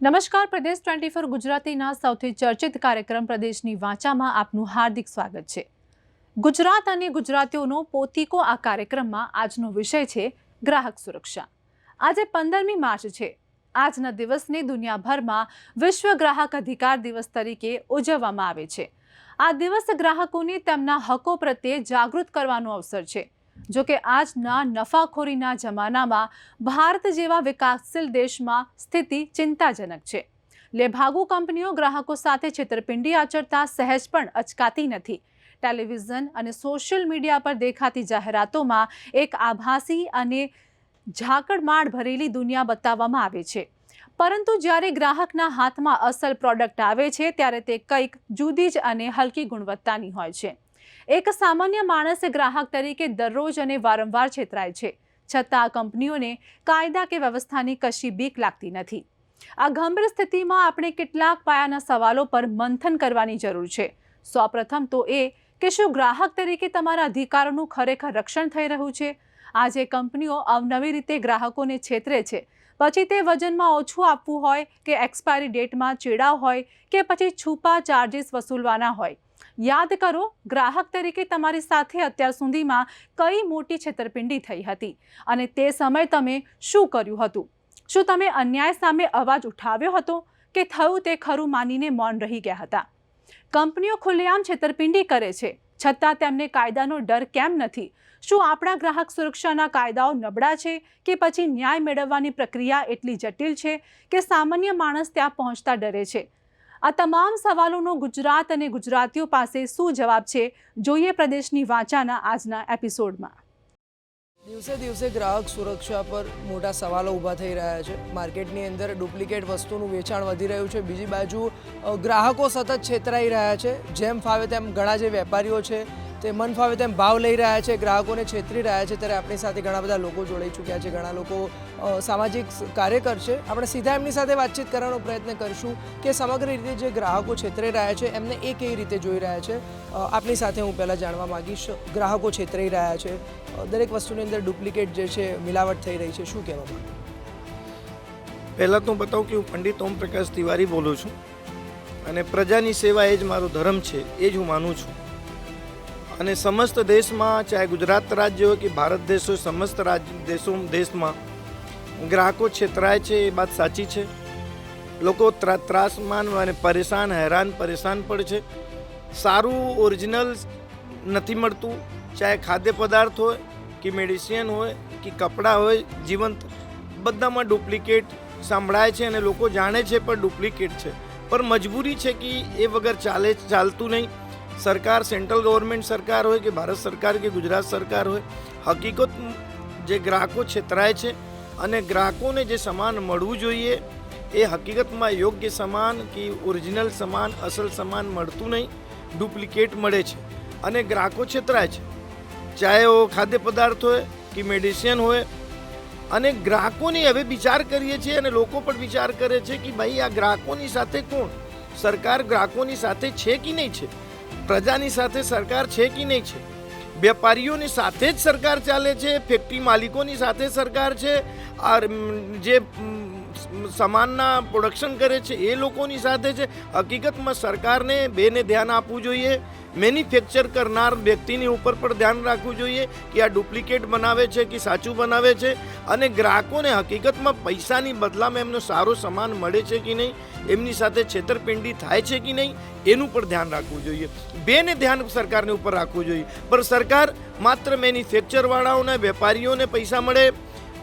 નમસ્કાર, પ્રદેશ 24 ગુજરાતીના સૌથી ચર્ચિત કાર્યક્રમ પ્રદેશની વાચામાં આપનું હાર્દિક સ્વાગત છે। ગુજરાત અને ગુજરાતીઓનો પોતીકો આ કાર્યક્રમમાં આજનો વિષય છે ગ્રાહક સુરક્ષા। આજે 15મી માર્ચ છે। આજના દિવસને દુનિયાભરમાં વિશ્વ ગ્રાહક અધિકાર દિવસ તરીકે ઉજવવામાં આવે છે। આ દિવસ ગ્રાહકોને તેમના હકો પ્રત્યે જાગૃત કરવાનો અવસર છે। જો કે આજના નફાખોરીના જમાનામાં ભારત જેવા વિકાસશીલ દેશમાં સ્થિતિ ચિંતાજનક છે। લેભાગુ કંપનીઓ ગ્રાહકો સાથે છેતરપિંડી આચરતા સહેજ પણ અચકાતી નથી। ટેલિવિઝન અને સોશિયલ મીડિયા પર દેખાતી જાહેરાતોમાં એક આભાસી અને ઝાકળમાળ ભરેલી દુનિયા બતાવવામાં આવે છે, પરંતુ જ્યારે ગ્રાહકના હાથમાં અસલ પ્રોડક્ટ આવે છે ત્યારે તે કંઈક જુદી જ અને હલકી ગુણવત્તાની હોય છે। એક સામાન્ય માણસ ગ્રાહક તરીકે દરરોજ અને વારંવાર છેતરાય છે, છતાં કંપનીઓને કાયદા કે વ્યવસ્થાની કશી બીક લાગતી નથી। આ ગંભીર સ્થિતિમાં આપણે કેટલાક પાયાના સવાલો પર મંથન કરવાની જરૂર છે। સૌપ્રથમ તો એ કે શું ગ્રાહક તરીકે તમારા અધિકારોનું ખરેખર રક્ષણ થઈ રહ્યું છે? આજે કંપનીઓ અવનવી રીતે ગ્રાહકોને છેતરે છે, પછી તે વજનમાં ઓછું આપવું હોય કે એક્સપાયરી ડેટમાં ચેડાવ હોય કે પછી છુપા ચાર્જીસ વસૂલવાના હોય। યાદ કરો, ગ્રાહક તરીકે તમારી સાથે અત્યાર સુધીમાં કઈ મોટી છેતરપિંડી થઈ હતી અને તે સમયે તમે શું કર્યું હતું? શું તમે અન્યાય સામે અવાજ ઉઠાવ્યો હતો કે થયું તે ખરું માનીને મૌન રહી ગયા હતા? કંપનીઓ ખુલ્લેઆમ છેતરપિંડી કરે છે, છતાં તેમને કાયદાનો ડર કેમ નથી? શું આપણા ગ્રાહક સુરક્ષાના કાયદાઓ નબળા છે કે પછી ન્યાય મેળવવાની પ્રક્રિયા એટલી જટિલ છે કે સામાન્ય માણસ ત્યાં પહોંચતા ડરે છે? આ તમામ સવાલોનો ગુજરાત અને ગુજરાતીઓ પાસે શું જવાબ છે, જોઈએ પ્રદેશની વાચાના આજના એપિસોડમાં। દિવસે દિવસે ગ્રાહક સુરક્ષા પર મોટા સવાલો ઊભા થઈ રહ્યા છે। માર્કેટની અંદર ડુપ્લિકેટ વસ્તુનું વેચાણ વધી રહ્યું છે। બીજી બાજુ ગ્રાહકો સતત છેતરાઈ રહ્યા છે। જેમ ફાવે તેમ ઘણા જે વેપારીઓ છે તે મન ફાવે તેમ ભાવ લઈ રહ્યા છે, ગ્રાહકોને છેતરી રહ્યા છે। ત્યારે આપણી સાથે ઘણા બધા લોકો જોડાઈ ચૂક્યા છે, ઘણા લોકો સામાજિક કાર્યકર છે। આપણે સીધા એમની સાથે વાતચીત કરવાનો પ્રયત્ન કરીશું કે સમગ્ર રીતે જે ગ્રાહકો છેતરાઈ રહ્યા છે એમને એ કેવી રીતે જોઈ રહ્યા છે। આપની સાથે હું પહેલાં જાણવા માગીશ, ગ્રાહકો છેતરાઈ રહ્યા છે, દરેક વસ્તુની અંદર ડુપ્લિકેટ જે છે મિલાવટ થઈ રહી છે, શું કહેવા માંગો? પહેલાં તો બતાવું કે હું પંડિત ઓમ પ્રકાશ તિવારી બોલું છું અને પ્રજાની સેવા એ જ મારો ધર્મ છે, એ જ હું માનું છું। અને સમસ્ત દેશમાં, ચાહે ગુજરાત રાજ્ય હોય કે ભારત દેશ હોય, સમસ્ત દેશમાં ગ્રાહકો છેતરાય છે, એ વાત સાચી છે। લોકો ત્રાસમાન અને પરેશાન, હેરાન પરેશાન પડે છે। સારું ઓરિજિનલ નથી મળતું, ચાહે ખાદ્ય પદાર્થ હોય કે મેડિસિન હોય કે કપડાં હોય, જીવંત બધામાં ડુપ્લિકેટ સાંભળાય છે અને લોકો જાણે છે પણ ડુપ્લિકેટ છે। પણ મજબૂરી છે કે એ વગર ચાલતું નહીં। સરકાર, સેન્ટ્રલ ગવર્મેન્ટ સરકાર હોય કે ભારત સરકાર કે ગુજરાત સરકાર હોય, હકીકત જે ગ્રાહકો છેતરાય છે અને ગ્રાહકોને જે સામાન મળવું જોઈએ એ હકીકતમાં યોગ્ય સામાન કે ઓરિજિનલ સામાન, અસલ સામાન મળતું નહીં, ડુપ્લિકેટ મળે છે અને ગ્રાહકો છેતરાય છે, ચાહે वो ખાદ્ય પદાર્થ હોય કે મેડિસિન હોય। અને ગ્રાહકોની હવે વિચાર કરીએ છીએ અને લોકો પણ વિચાર કરે છે કે ભાઈ આ ગ્રાહકોની સાથે કોણ? સરકાર ગ્રાહકોની સાથે છે કે નહીં છે? પ્રજાની સાથે સરકાર છે કે નહીં છે? વેપારીઓની સાથે જ સરકાર ચાલે છે, ફેક્ટરી માલિકોની સાથે સરકાર છે, આ જે સામાનના પ્રોડક્શન કરે છે એ લોકોની સાથે છે। હકીકતમાં સરકારને બેને ધ્યાન આપવું જોઈએ। મેન્યુફેક્ચર કરનાર વ્યક્તિની ઉપર પણ ધ્યાન રાખવું જોઈએ કે આ ડુપ્લિકેટ બનાવે છે કે સાચું બનાવે છે, અને ગ્રાહકોને હકીકતમાં પૈસાની બદલામાં એમનો સારો સામાન મળે છે કે નહીં, એમની સાથે છેતરપિંડી થાય છે કે નહીં, એનું પણ ધ્યાન રાખવું જોઈએ। બેને ધ્યાન સરકારને ઉપર રાખવું જોઈએ। પણ સરકાર માત્ર મેન્યુફેક્ચરવાળાઓને, વેપારીઓને પૈસા મળે,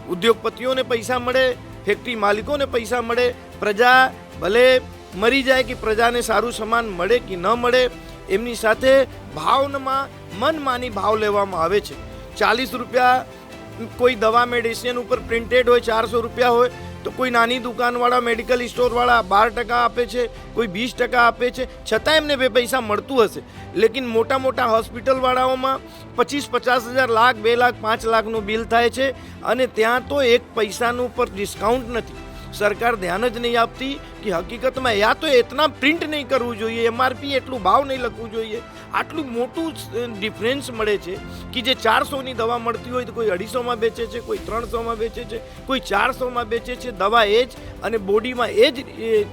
ઉદ્યોગપતિઓને પૈસા મળે, ફેક્ટરી માલિકોને પૈસા મળે, પ્રજા ભલે મરી જાય કે પ્રજાને સારું સામાન મળે કે ન મળે, એમની સાથે ભાવમાં મનમાની ભાવ લેવામાં આવે છે। 40 રૂપિયા કોઈ દવા મેડિસિન ઉપર પ્રિન્ટેડ હોય, 400 રૂપિયા હોય, તો કોઈ નાની દુકાનવાળા, મેડિકલ સ્ટોરવાળા 12% આપે છે, કોઈ 20% આપે છે, છતાં એમને બે પૈસા મળતું હશે। લેકિન મોટા મોટા હોસ્પિટલવાળાઓમાં 25-50 હજાર, લાખ, 2 લાખ, 5 લાખનું બિલ થાય છે અને ત્યાં તો એક પૈસાનું પર ડિસ્કાઉન્ટ નથી। સરકાર ધ્યાન જ નહીં આપતી કે હકીકતમાં યા તો એટલા પ્રિન્ટ નહીં કરવું જોઈએ, MRP એટલું ભાવ નહીં લખવું જોઈએ. આટલું મોટું ડિફરન્સ મળે છે કે જે 400ની દવા મળતી હોય તો કોઈ 250માં વેચે છે, કોઈ 300માં વેચે છે, કોઈ 400માં વેચે છે. દવા એ જ અને બોડીમાં એ જ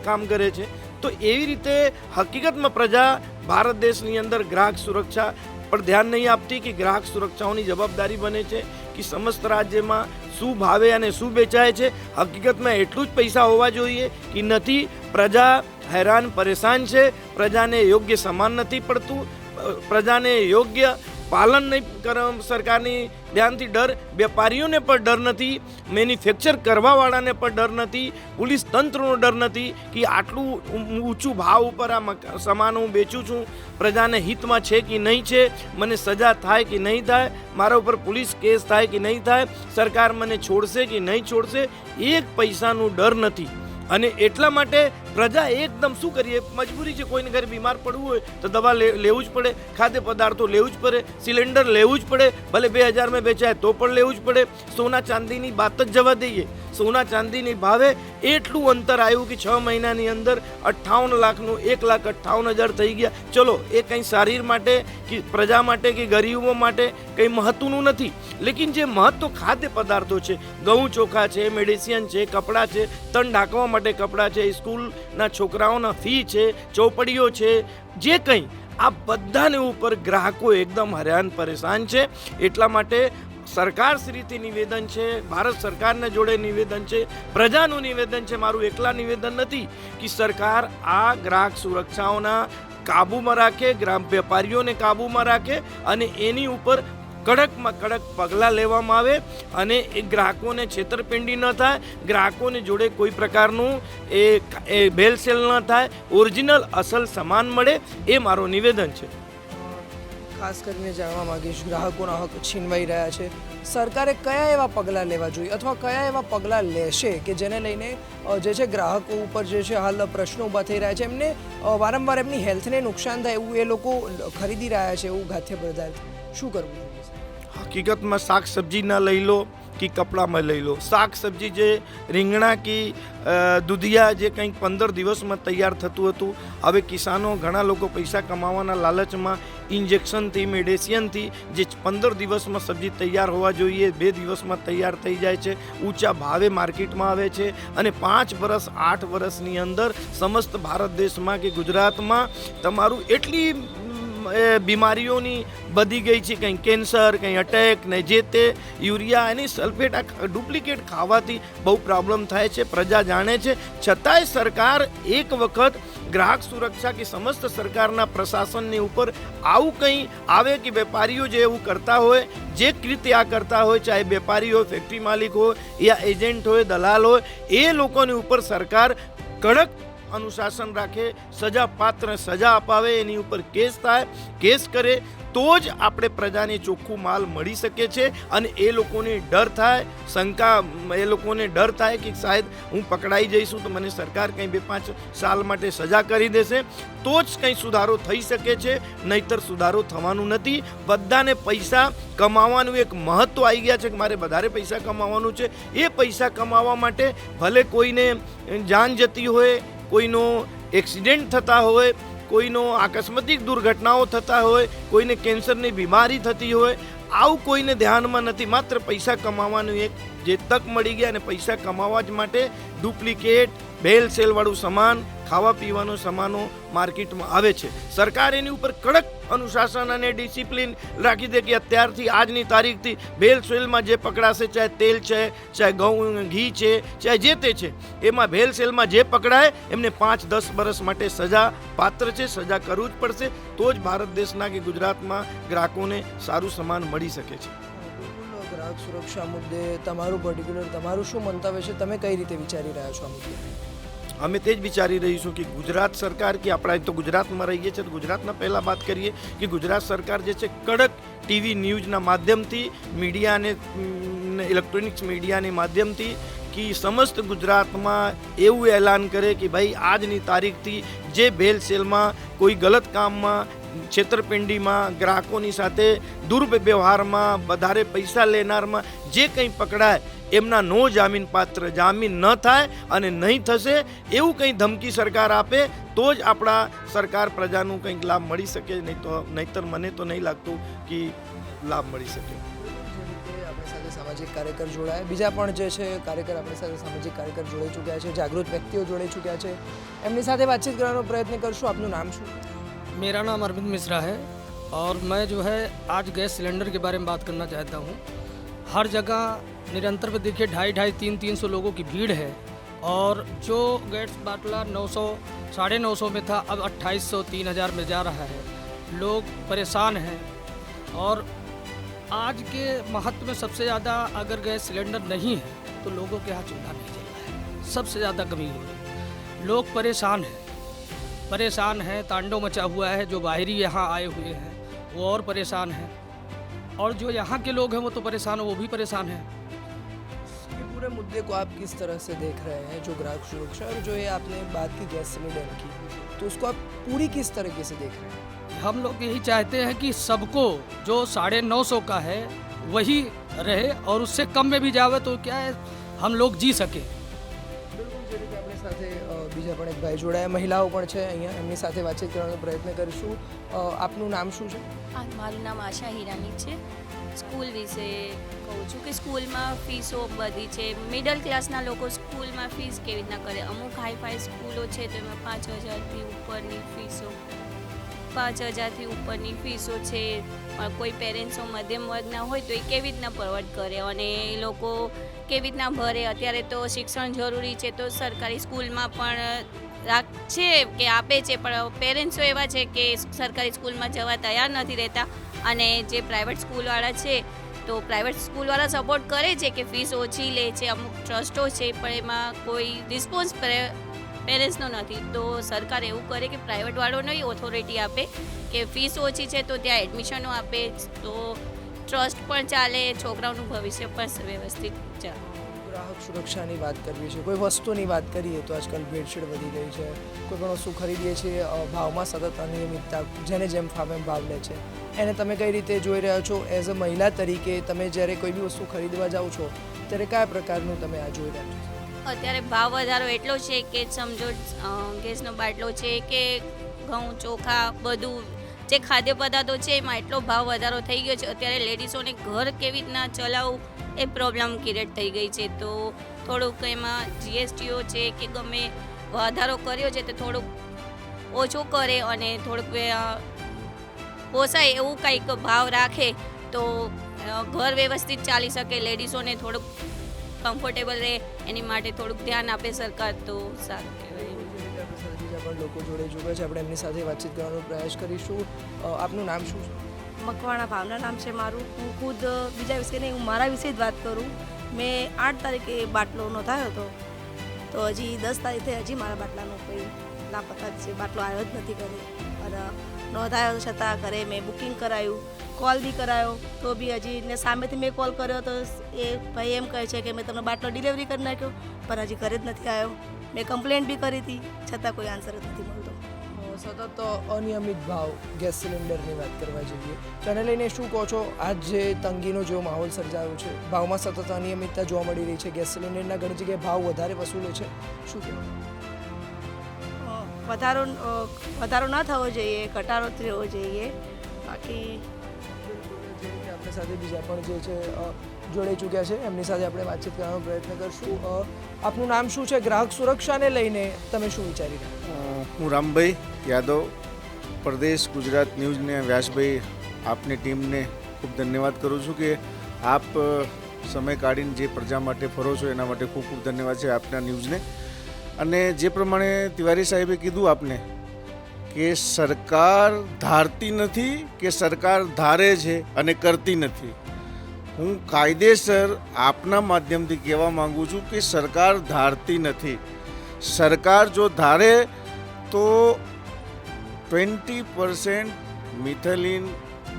કામ કરે છે. તો એવી રીતે હકીકતમાં પ્રજા ભારત દેશની અંદર ગ્રાહક સુરક્ષા પર ધ્યાન નહીં આપતી કે ગ્રાહક સુરક્ષાઓની જવાબદારી બને છે કે સમસ્ત રાજ્યમાં શું ભાવે અને શું વેચાય છે. હકીકતમાં એટલું જ પૈસા હોવા જોઈએ કે નથી. પ્રજા હેરાન પરેશાન છે, પ્રજાને યોગ્ય સમાન નથી પડતું, પ્રજાને યોગ્ય પાલન નહીં સરકારની ધ્યાનથી ડર, વેપારીઓને પણ ડર નથી, મેન્યુફેક્ચર કરવાવાળાને પણ ડર નથી, પોલીસ તંત્રનો ડર નથી કે આટલું ઊંચું ભાવ ઉપર આ સામાન હું વેચું છું, પ્રજાને હિતમાં છે કે નહીં છે, મને સજા થાય કે નહીં થાય, મારા ઉપર પોલીસ કેસ થાય કે નહીં થાય, સરકાર મને છોડશે કે નહીં છોડશે, એક પૈસાનું ડર નથી. અને એટલા માટે પ્રજા એકદમ શું કરીએ, મજબૂરી છે. કોઈને ઘરે બીમાર પડવું હોય તો દવા લેવું જ પડે, ખાદ્ય પદાર્થો લેવું જ પડે, સિલિન્ડર લેવું જ પડે, ભલે 2000માં વેચાય તો પણ લેવું જ પડે. સોના ચાંદીની વાત જ જવા દઈએ. સોના ચાંદીની ભાવે એટલું અંતર આવ્યું કે 6 મહિનાની અંદર 58 લાખનું 1,58,000 થઈ ગયા. ચલો એ કંઈ શરીર માટે કે પ્રજા માટે કે ગરીબો માટે કંઈ મહત્વનું નથી, લેકિન જે મહત્વ ખાદ્ય પદાર્થો છે, ઘઉં ચોખા છે, મેડિસિન છે, કપડાં છે, તન ઢાંકવા માટે કપડાં છે, સ્કૂલના છોકરાઓના ફી છે, ચોપડીઓ છે, જે કંઈ આ બધાને ઉપર ગ્રાહકો એકદમ હેરાન પરેશાન છે. એટલા માટે સરકારશ્રીથી નિવેદન છે, ભારત સરકારના જોડે નિવેદન છે, પ્રજાનું નિવેદન છે, મારું એકલા નિવેદન નથી કે સરકાર આ ગ્રાહક સુરક્ષાઓના કાબૂમાં રાખે, વેપારીઓને કાબૂમાં રાખે અને એની ઉપર કડકમાં કડક પગલાં લેવામાં આવે અને એ ગ્રાહકોને છેતરપિંડી ન થાય, ગ્રાહકોને જોડે કોઈ પ્રકારનું એ ભેળસેળ ન થાય, ઓરિજિનલ અસલ સામાન મળે, એ મારો નિવેદન છે. ખાસ કરીને જાણવા માંગીશ, ગ્રાહકોના હક છીનવાઈ રહ્યા છે, સરકારે કયા એવા પગલાં લેવા જોઈએ અથવા કયા એવા પગલાં લેશે કે જેને લઈને જે છે ગ્રાહકો ઉપર જે છે હાલ પ્રશ્નો ઊભા થઈ રહ્યા છે, એમને વારંવાર એમની હેલ્થને નુકસાન થાય એવું એ લોકો ખરીદી રહ્યા છે એવું ખાદ્ય પદાર્થ, શું કરવું જોઈએ? હકીકતમાં શાક સબ્જીના લઈ લો કે કપડામાં લઈ લો, શાક સબ્જી જે રીંગણા કે દૂધિયા જે કંઈક 15 દિવસમાં તૈયાર થતું હતું, હવે કિસાનો ઘણા લોકો પૈસા કમાવાના લાલચમાં ઇન્જેક્શનથી, મેડિસિનથી જે 15 દિવસમાં સબ્જી તૈયાર હોવા જોઈએ 2 દિવસમાં તૈયાર થઈ જાય છે, ઊંચા ભાવે માર્કેટમાં આવે છે અને 5 વર્ષ 8 વર્ષની અંદર સમસ્ત ભારત દેશમાં કે ગુજરાતમાં તમારું એટલી બીમારીઓની બધી ગઈ છે, કંઈ કેન્સર, કંઈ અટેક ને જે તે યુરિયા અને સલ્ફેટ આ ડુપ્લિકેટ ખાવાથી બહુ પ્રોબ્લેમ થાય છે. પ્રજા જાણે છે, છતાંય સરકાર એક વખત ગ્રાહક સુરક્ષા કે સમસ્ત સરકારના પ્રશાસનની ઉપર આવું કંઈ આવે કે વેપારીઓ જે એવું કરતા હોય, જે રીતે આ કરતા હોય, ચાહે વેપારી હોય, ફેક્ટરી માલિક હોય યા એજન્ટ હોય, દલાલ હોય, એ લોકોની ઉપર સરકાર કડક અનુશાસન રાખે, સજા પાત્ર સજા અપાવે, એની ઉપર કેસ થાય, કેસ કરે તો જ આપણે પ્રજાને ચોખ્ખું માલ મળી શકે છે અને એ લોકોને ડર થાય, શંકા એ લોકોને ડર થાય કે શાયદ હું પકડાઈ જઈશું તો મને સરકાર કંઈ 2-5 સાલ માટે સજા કરી દેશે, તો જ કંઈ સુધારો થઈ શકે છે, નહીંતર સુધારો થવાનું નથી. બધાને પૈસા કમાવાનું એક મહત્વ આવી ગયા છે કે મારે વધારે પૈસા કમાવાનું છે. એ પૈસા કમાવા માટે ભલે કોઈને જાન જતી હોય, કોઈનો એક્સિડન્ટ થતા હોય, કોઈનો આકસ્મિક દુર્ઘટનાઓ થતા હોય, કોઈને કેન્સરની બીમારી થતી હોય, આવું કોઈને ધ્યાનમાં નથી. માત્ર પૈસા કમાવાનું એક જે તક મળી ગયા અને પૈસા કમાવા જ માટે ડુપ્લિકેટ ભેળસેળવાળું સામાન, ખાવા પીવાનો સામાનો માર્કેટમાં આવે છે. સરકાર એની ઉપર કડક અનુશાસન અને ડિસિપ્લિન રાખી દે કે અત્યારથી આજની તારીખથી ભેળસેળમાં જે પકડાશે, ચાહે તેલ છે, ચાહે ઘઉં ઘી છે, ચાહે જે તે છે, એમાં ભેળસેળમાં જે પકડાય એમને 5-10 વર્ષ માટે સજા પાત્ર છે, સજા કરવું જ પડશે, તો જ ભારત દેશના કે ગુજરાતમાં ગ્રાહકોને સારું સામાન મળી શકે છે. ગ્રાહક સુરક્ષા મુદ્દે તમારું શું મંતવ્ય છે? તમે કઈ રીતે વિચારી રહ્યા છો આ મુદ્દે? અમે તે જ વિચારી રહીશું કે ગુજરાત સરકાર કે આપણે તો ગુજરાતમાં રહીએ છીએ તો ગુજરાતના પહેલાં વાત કરીએ કે ગુજરાત સરકાર જે છે કડક ટીવી ન્યૂઝના માધ્યમથી, મીડિયા અને ઇલેક્ટ્રોનિક્સ મીડિયાની માધ્યમથી કે સમસ્ત ગુજરાતમાં એવું એલાન કરે કે ભાઈ આજની તારીખથી જે ભેળસેળમાં, કોઈ ગલત કામમાં, છેતરપિંડીમાં, ગ્રાહકોની સાથે દુર્વ્યવહારમાં, વધારે પૈસા લેનારમાં જે કંઈ પકડાય એમના નો જામીન પાત્ર જામીન ન થાય અને નહીં થશે એવું કંઈ ધમકી સરકાર આપે તો જ આપણા સરકાર પ્રજાનું કંઈક લાભ મળી શકે, નહીંતર મને તો નહીં લાગતું કે લાભ મળી શકે. આપણી સાથે સામાજિક કાર્યકર જોડાયા, બીજા પણ જે છે કાર્યકર આપણી સાથે સામાજિક કાર્યકર જોડાઈ ચૂક્યા છે, જાગૃત વ્યક્તિઓ જોડાઈ ચૂક્યા છે, એમની સાથે વાતચીત કરવાનો પ્રયત્ન કરશું. આપનું નામ શું? मेरा नाम अरविंद मिश्रा है और मैं जो है आज गैस सिलेंडर के बारे में बात करना चाहता हूँ. हर जगह निरंतर पे देखिए 250-300 लोगों की भीड़ है और जो गैस बाटला 900 950 में था अब 2800 3000 में जा रहा है. लोग परेशान हैं और आज के महत्व में सबसे ज़्यादा अगर गैस सिलेंडर नहीं है तो लोगों के यहाँ चूल्हा नहीं जल रहा है, सबसे ज़्यादा कमी हो रही है. लोग परेशान हैं, तांडव मचा हुआ है. जो बाहरी यहाँ आए हुए हैं वो और परेशान हैं और जो यहाँ के लोग हैं वो तो परेशान हो, वो भी परेशान हैं. ये पूरे मुद्दे को आप किस तरह से देख रहे हैं, जो ग्राहक सुरक्षा और जो ये आपने बात की गैस सिलेंडर की, तो उसको आप पूरी किस तरीके से देख रहे हैं? हम लोग यही चाहते हैं कि सबको जो 950 का है वही रहे और उससे कम में भी जावे तो क्या है हम लोग जी सके. બિલકુલ, જે રીતે આપણી સાથે બીજા પણ એક ભાઈ જોડાયા, મહિલાઓ પણ છે અહીંયા, એમની સાથે વાતચીત કરવાનો પ્રયત્ન કરીશું. આપનું નામ શું છે? મારું નામ આશા હિરાની છે. સ્કૂલ વિશે કહું છું કે સ્કૂલમાં ફીસો બધી છે. મિડલ ક્લાસના લોકો સ્કૂલમાં ફીસ કેવી રીતના કરે? અમુક હાઈફાઈ સ્કૂલો છે તો એમાં 5000થી ઉપરની ફીસો 5000થી ઉપરની ફીસો છે. પણ કોઈ પેરેન્ટ્સો મધ્યમ વર્ગના હોય તો એ કેવી રીતના પરવડ કરે અને એ લોકો કેવી રીતના ભરે? અત્યારે તો શિક્ષણ જરૂરી છે તો સરકારી સ્કૂલમાં પણ છે કે આપે છે, પણ પેરેન્ટ્સો એવા છે કે સરકારી સ્કૂલમાં જવા તૈયાર નથી રહેતા અને જે પ્રાઇવેટ સ્કૂલવાળા છે તો પ્રાઇવેટ સ્કૂલવાળા સપોર્ટ કરે છે કે ફીસ ઓછી લે છે, અમુક ટ્રસ્ટો છે પણ એમાં કોઈ રિસ્પોન્સ પેરેન્ટ્સનો નથી. તો સરકાર એવું કરે કે પ્રાઇવેટવાળોને ઓથોરિટી આપે કે ફીસ ઓછી છે તો ત્યાં એડમિશનો આપે તો ટ્રસ્ટ પણ ચાલે, છોકરાઓનું ભવિષ્ય પણ વ્યવસ્થિત ચાલે. ગ્રાહક સુરક્ષાની વાત કરવી છે, કોઈ વસ્તુની વાત કરીએ તો આજકાલ ભેળસેળ વધી ગઈ છે. કોઈ પણ વસ્તુ ખરીદીએ છીએ, ભાવમાં સતત અનિયમિતતા, જેને જેમ ફાવે એમ ભાવ લે છે, એને તમે કઈ રીતે જોઈ રહ્યા છો? એઝ અ મહિલા તરીકે તમે જ્યારે કોઈ બી વસ્તુ ખરીદવા જાઓ છો ત્યારે કયા પ્રકારનું તમે આ જોઈ રહ્યા છો? અત્યારે ભાવ વધારો એટલો છે કે સમજો ગેસનો બાટલો છે કે ઘઉં ચોખા બધું જે ખાદ્ય પદાર્થો છે એમાં એટલો ભાવ વધારો થઈ ગયો છે. અત્યારે લેડીઝોને ઘર કેવી રીતના ચલાવવું એ પ્રોબ્લેમ ક્રિએટ થઈ ગઈ છે. તો થોડુંક એમાં જીએસટીઓ છે કે ગમે વધારો કર્યો છે તો થોડુંક ઓછું કરે અને થોડુંક પોસાય એવું કંઈક ભાવ રાખે તો ઘર વ્યવસ્થિત ચાલી શકે, લેડીઝોને થોડુંક કમ્ફર્ટેબલ રહે એની માટે થોડુંક ધ્યાન આપે સરકાર તો સારું કહેવાય. બીજા પણ લોકો જોડે ચૂક્યા છે, આપણે એમની સાથે વાતચીત કરવાનો પ્રયાસ કરીશું. આપનું નામ શું છે? મકવાણા ભાવના નામ છે મારું. હું ખુદ બીજા વિશે નહીં, હું મારા વિશે જ વાત કરું. મેં 8 તારીખે બાટલો નોંધાયો હતો તો હજી 10 તારીખે હજી મારા બાટલાનો કોઈ લાપતા છે, બાટલો આવ્યો જ નથી ઘરે. અને નોંધાયો છતાં ઘરે મેં બુકિંગ કરાયું, કોલ બી કરાયો તો બી હજી ને સામેથી મેં કોલ કર્યો તો એ ભાઈ એમ કહે છે કે મેં તમને બાટલો ડિલિવરી કરી નાખ્યો પણ હજી ઘરે જ નથી આવ્યો. મેં કમ્પ્લેન્ટ બી કરી હતી છતાં કોઈ આન્સર જ નથી મળતો. સતત અનિયમિત ભાવ ગેસ સિલિન્ડરની વાત કરવા જઈએ તો એને લઈને શું કહો છો? આજ જે તંગીનો જેવો માહોલ સર્જાયો છે, ભાવમાં સતત અનિયમિતતા જોવા મળી રહી છે, ગેસ સિલિન્ડરના ઘણી જગ્યાએ ભાવ વધારે વસૂલે છે, શું કહેવાય? વધારો ન થવો જોઈએ, ઘટાડો થવો જોઈએ. બાકી આપણી સાથે બીજા પણ જે છે જોડાઈ ચૂક્યા છે, એમની સાથે આપણે વાતચીત કરવાનો પ્રયત્ન કરશું. આપનું નામ શું છે? ગ્રાહક સુરક્ષાને લઈને તમે શું વિચારી રહ્યા? હું રામભાઈ યાદવ, પ્રદેશ ગુજરાત ન્યૂઝને વ્યાસભાઈ આપની ટીમને ખૂબ ધન્યવાદ કરું છું કે આપ સમય કાઢીને જે પ્રજા માટે ફરો છો એના માટે ખૂબ ખૂબ ધન્યવાદ છે આપના ન્યૂઝને. અને જે પ્રમાણે તિવારી સાહેબે કીધું આપને કે સરકાર ધારતી નથી કે સરકાર ધારે છે અને કરતી નથી. હું કાયદેસર આપના માધ્યમથી કહેવા માંગુ છું કે સરકાર ધારતી નથી. સરકાર જો ધારે તો 20% મિથેલિન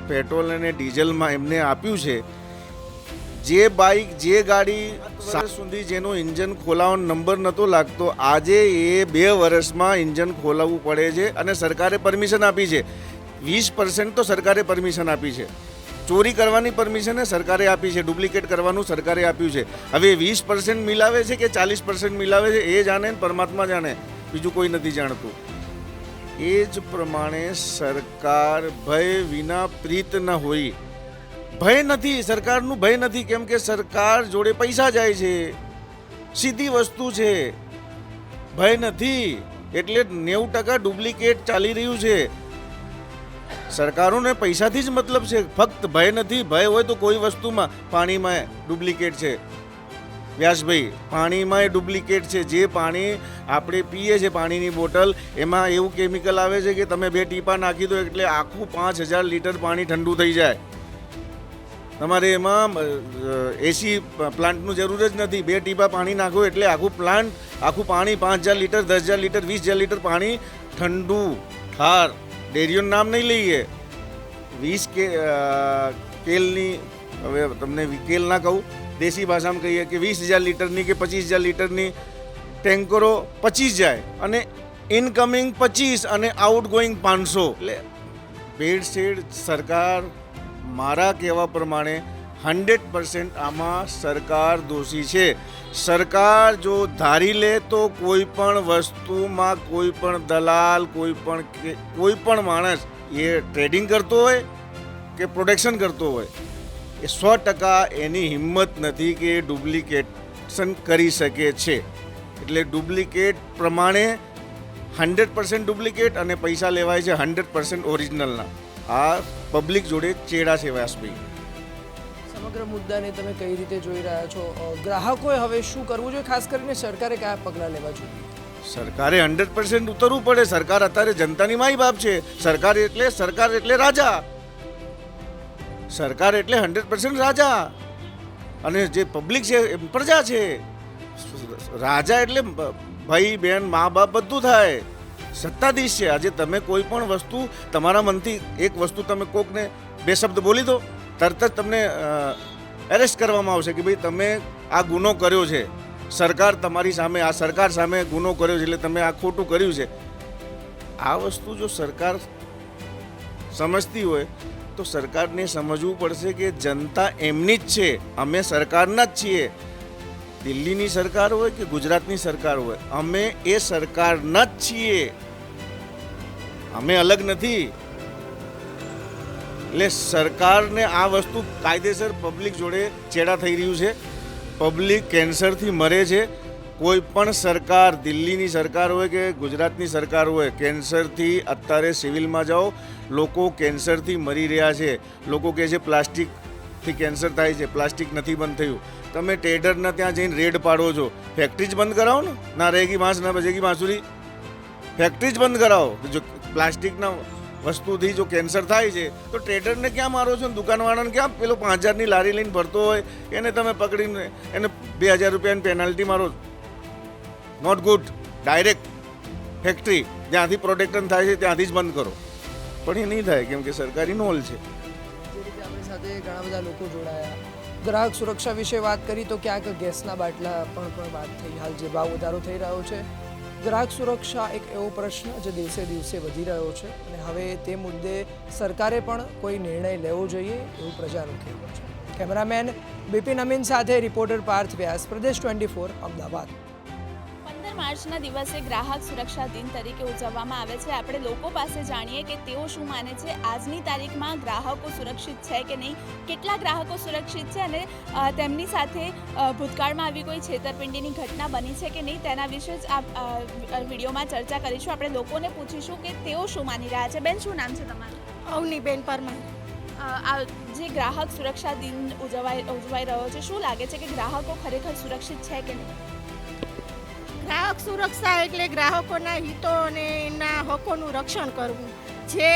પેટ્રોલ અને ડીઝલમાં એમને આપ્યું છે. જે બાઇક જે ગાડી વર્ષ સુધી જેનો ઇન્જન ખોલાવવાનો નંબર નહોતો લાગતો, આજે એ 2 વર્ષમાં ઇન્જન ખોલાવવું પડે છે અને સરકારે પરમિશન આપી છે. 20% તો સરકારે પરમિશન આપી છે. ચોરી કરવાની પરમિશન સરકારે આપી છે, ડુપ્લિકેટ કરવાનું સરકારે આપ્યું છે. હવે 20% મિલાવે છે કે 40% મિલાવે છે એ જાણે ને પરમાત્મા જાણે, બીજું કોઈ નથી જાણતું. એ જ પ્રમાણે સરકાર ભય વિના પ્રીત ન હોય. ભય નથી, સરકારનું ભય નથી, કેમ કે સરકાર જોડે પૈસા જાય છે, સીધી વસ્તુ છે. ભય નથી એટલે 90% ડુપ્લિકેટ ચાલી રહ્યું છે. સરકારોને પૈસાથી જ મતલબ છે, ફક્ત ભય નથી. ભય હોય તો કોઈ વસ્તુમાં, પાણીમાં ડુપ્લિકેટ છે વ્યાસભાઈ, પાણીમાં ડુપ્લિકેટ છે. જે પાણી આપણે પીએ છીએ, પાણીની બોટલ, એમાં એવું કેમિકલ આવે છે કે તમે 2 ટીપા નાખી દો એટલે આખું 5000 લીટર પાણી ઠંડુ થઈ જાય. તમારે એમાં એસી પ્લાન્ટનું જરૂર જ નથી. 2 ટીપા પાણી નાખો એટલે આખું પ્લાન્ટ, આખું પાણી 5000 લીટર, 10000 લીટર, 20000 લીટર પાણી ઠંડુ. ઠાર ડેરીઓનું નામ નહીં લઈએ. 20 કેલની, હવે તમને કેલ ના કહું, દેશી ભાષામાં કહીએ કે 20000 લીટરની કે 25000 લીટરની ટેન્કરો 25 જાય અને ઇનકમિંગ 25 અને આઉટગોઈંગ 500. એટલે ભેળસેળ સરકાર, મારા કહેવા પ્રમાણે 100% આમાં સરકાર દોષી છે. સરકાર જો ધારી લે તો કોઈ પણ વસ્તુમાં કોઈ પણ દલાલ, કોઈ પણ માણસ, એ ટ્રેડિંગ કરતો હોય કે પ્રોડક્શન કરતો હોય, એ 100% એની હિંમત નથી કે એ ડુપ્લિકેશન કરી શકે છે. એટલે ડુપ્લિકેટ પ્રમાણે 100% ડુપ્લિકેટ અને પૈસા લેવાય છે 100% ઓરિજિનલના. આ પબ્લિક જોડે ચેડા છે વ્યાસભાઈ. સમગ્ર મુદ્દાને તમે કઈ રીતે જોઈ રહ્યા છો? ગ્રાહકોએ હવે શું કરવું જોઈએ? ખાસ કરીને સરકારે કયા પગલાં લેવા જોઈએ? સરકારે 100% ઉતરવું પડે. સરકાર અત્યારે જનતાની માઈ બાપ છે. સરકાર એટલે રાજા. સરકાર એટલે 100% રાજા અને જે પબ્લિક છે એ પ્રજા છે. રાજા એટલે ભાઈ બહેન મા બાપ બધું થાય. સત્તાધીશ છે. આજે તમે કોઈ પણ વસ્તુ તમારા મનથી એક વસ્તુ તમે કોકને 2 શબ્દ બોલી દો, તરત જ તમને એરેસ્ટ કરવામાં આવશે કે ભાઈ તમે આ ગુનો કર્યો છે. સરકાર તમારી સામે, આ સરકાર સામે ગુનો કર્યો છે એટલે તમે આ ખોટું કર્યું છે. આ વસ્તુ જો સરકાર સમજતી હોય તો સરકારને સમજવું પડશે કે જનતા એમની જ છે, અમે સરકારના જ છીએ. દિલ્હીની સરકાર હોય કે ગુજરાતની સરકાર હોય, અમે એ સરકારના જ છીએ, અમે અલગ નથી. એટલે સરકારને આ વસ્તુ કાયદેસર પબ્લિક જોડે ચેડા થઈ રહ્યું છે. પબ્લિક કેન્સરથી મરે છે. કોઈ પણ સરકાર, દિલ્હીની સરકાર હોય કે ગુજરાતની સરકાર હોય, કેન્સરથી અત્યારે સિવિલમાં જાઓ, લોકો કેન્સરથી મરી રહ્યા છે. લોકો કહે છે પ્લાસ્ટિકથી કેન્સર થાય છે, પ્લાસ્ટિક નથી બંધ થયું. તમે ટેડરના ત્યાં જઈને રેડ પાડો છો, ફેક્ટરી જ બંધ કરાવો ને. ના રહેગી માંસ ના બચેગી બાંસુરી. ફેક્ટરી જ બંધ કરાવો. જો પ્લાસ્ટિકના વસ્તુથી જો કેન્સર થાય છે તો ટ્રેડરને ક્યાં મારો છો? દુકાનવાળાને ક્યાં? પેલો 5000ની લારી લઈને ભરતો હોય એને તમે પકડીને એને 2000 રૂપિયાની પેનલ્ટી મારો. Not good. ડાયરેક્ટ ફેક્ટરી જ્યાંથી પ્રોડક્શન થાય છે ત્યાંથી જ બંધ કરો. પણ એ નહીં થાય કેમ કે સરકારી નોલ છે. જે રીતે આપણી સાથે ઘણા બધા લોકો જોડાયા, ગ્રાહક સુરક્ષા વિશે વાત કરી તો ક્યાંક ગેસના બાટલા પણ વાત થઈ. હાલ જે ભાવ વધારો થઈ રહ્યો છે, ગ્રાહક સુરક્ષા એક એવો પ્રશ્ન જે દિવસે દિવસે વધી રહ્યો છે અને હવે તે મુદ્દે સરકારે પણ કોઈ નિર્ણય લેવો જોઈએ એવું પ્રજાનું કહેવું છે. કેમેરામેન બિપિન અમીન સાથે રિપોર્ટર પાર્થ વ્યાસ, પ્રદેશ 24, અમદાવાદ. 15 માર્ચના દિવસે ગ્રાહક સુરક્ષા દિન તરીકે ઉજવવામાં આવે છે. આપણે લોકો પાસે જાણીએ કે તેઓ શું માને છે. આજની તારીખમાં ગ્રાહકો સુરક્ષિત છે કે નહીં, કેટલા ગ્રાહકો સુરક્ષિત છે અને તેમની સાથે ભૂતકાળમાં આવી કોઈ છેતરપિંડીની ઘટના બની છે કે નહીં, તેના વિશે જ આ વિડીયોમાં ચર્ચા કરીશું. આપણે લોકોને પૂછીશું કે તેઓ શું માની રહ્યા છે. બેન, શું નામ છે તમારું? અવનીબેન પરમાર. આ જે ગ્રાહક સુરક્ષા દિન ઉજવાઈ રહ્યો છે, શું લાગે છે કે ગ્રાહકો ખરેખર સુરક્ષિત છે કે નહીં? ગ્રાહક સુરક્ષા એટલે ગ્રાહકોના હિતો અને એના હકોનું રક્ષણ કરવું. જે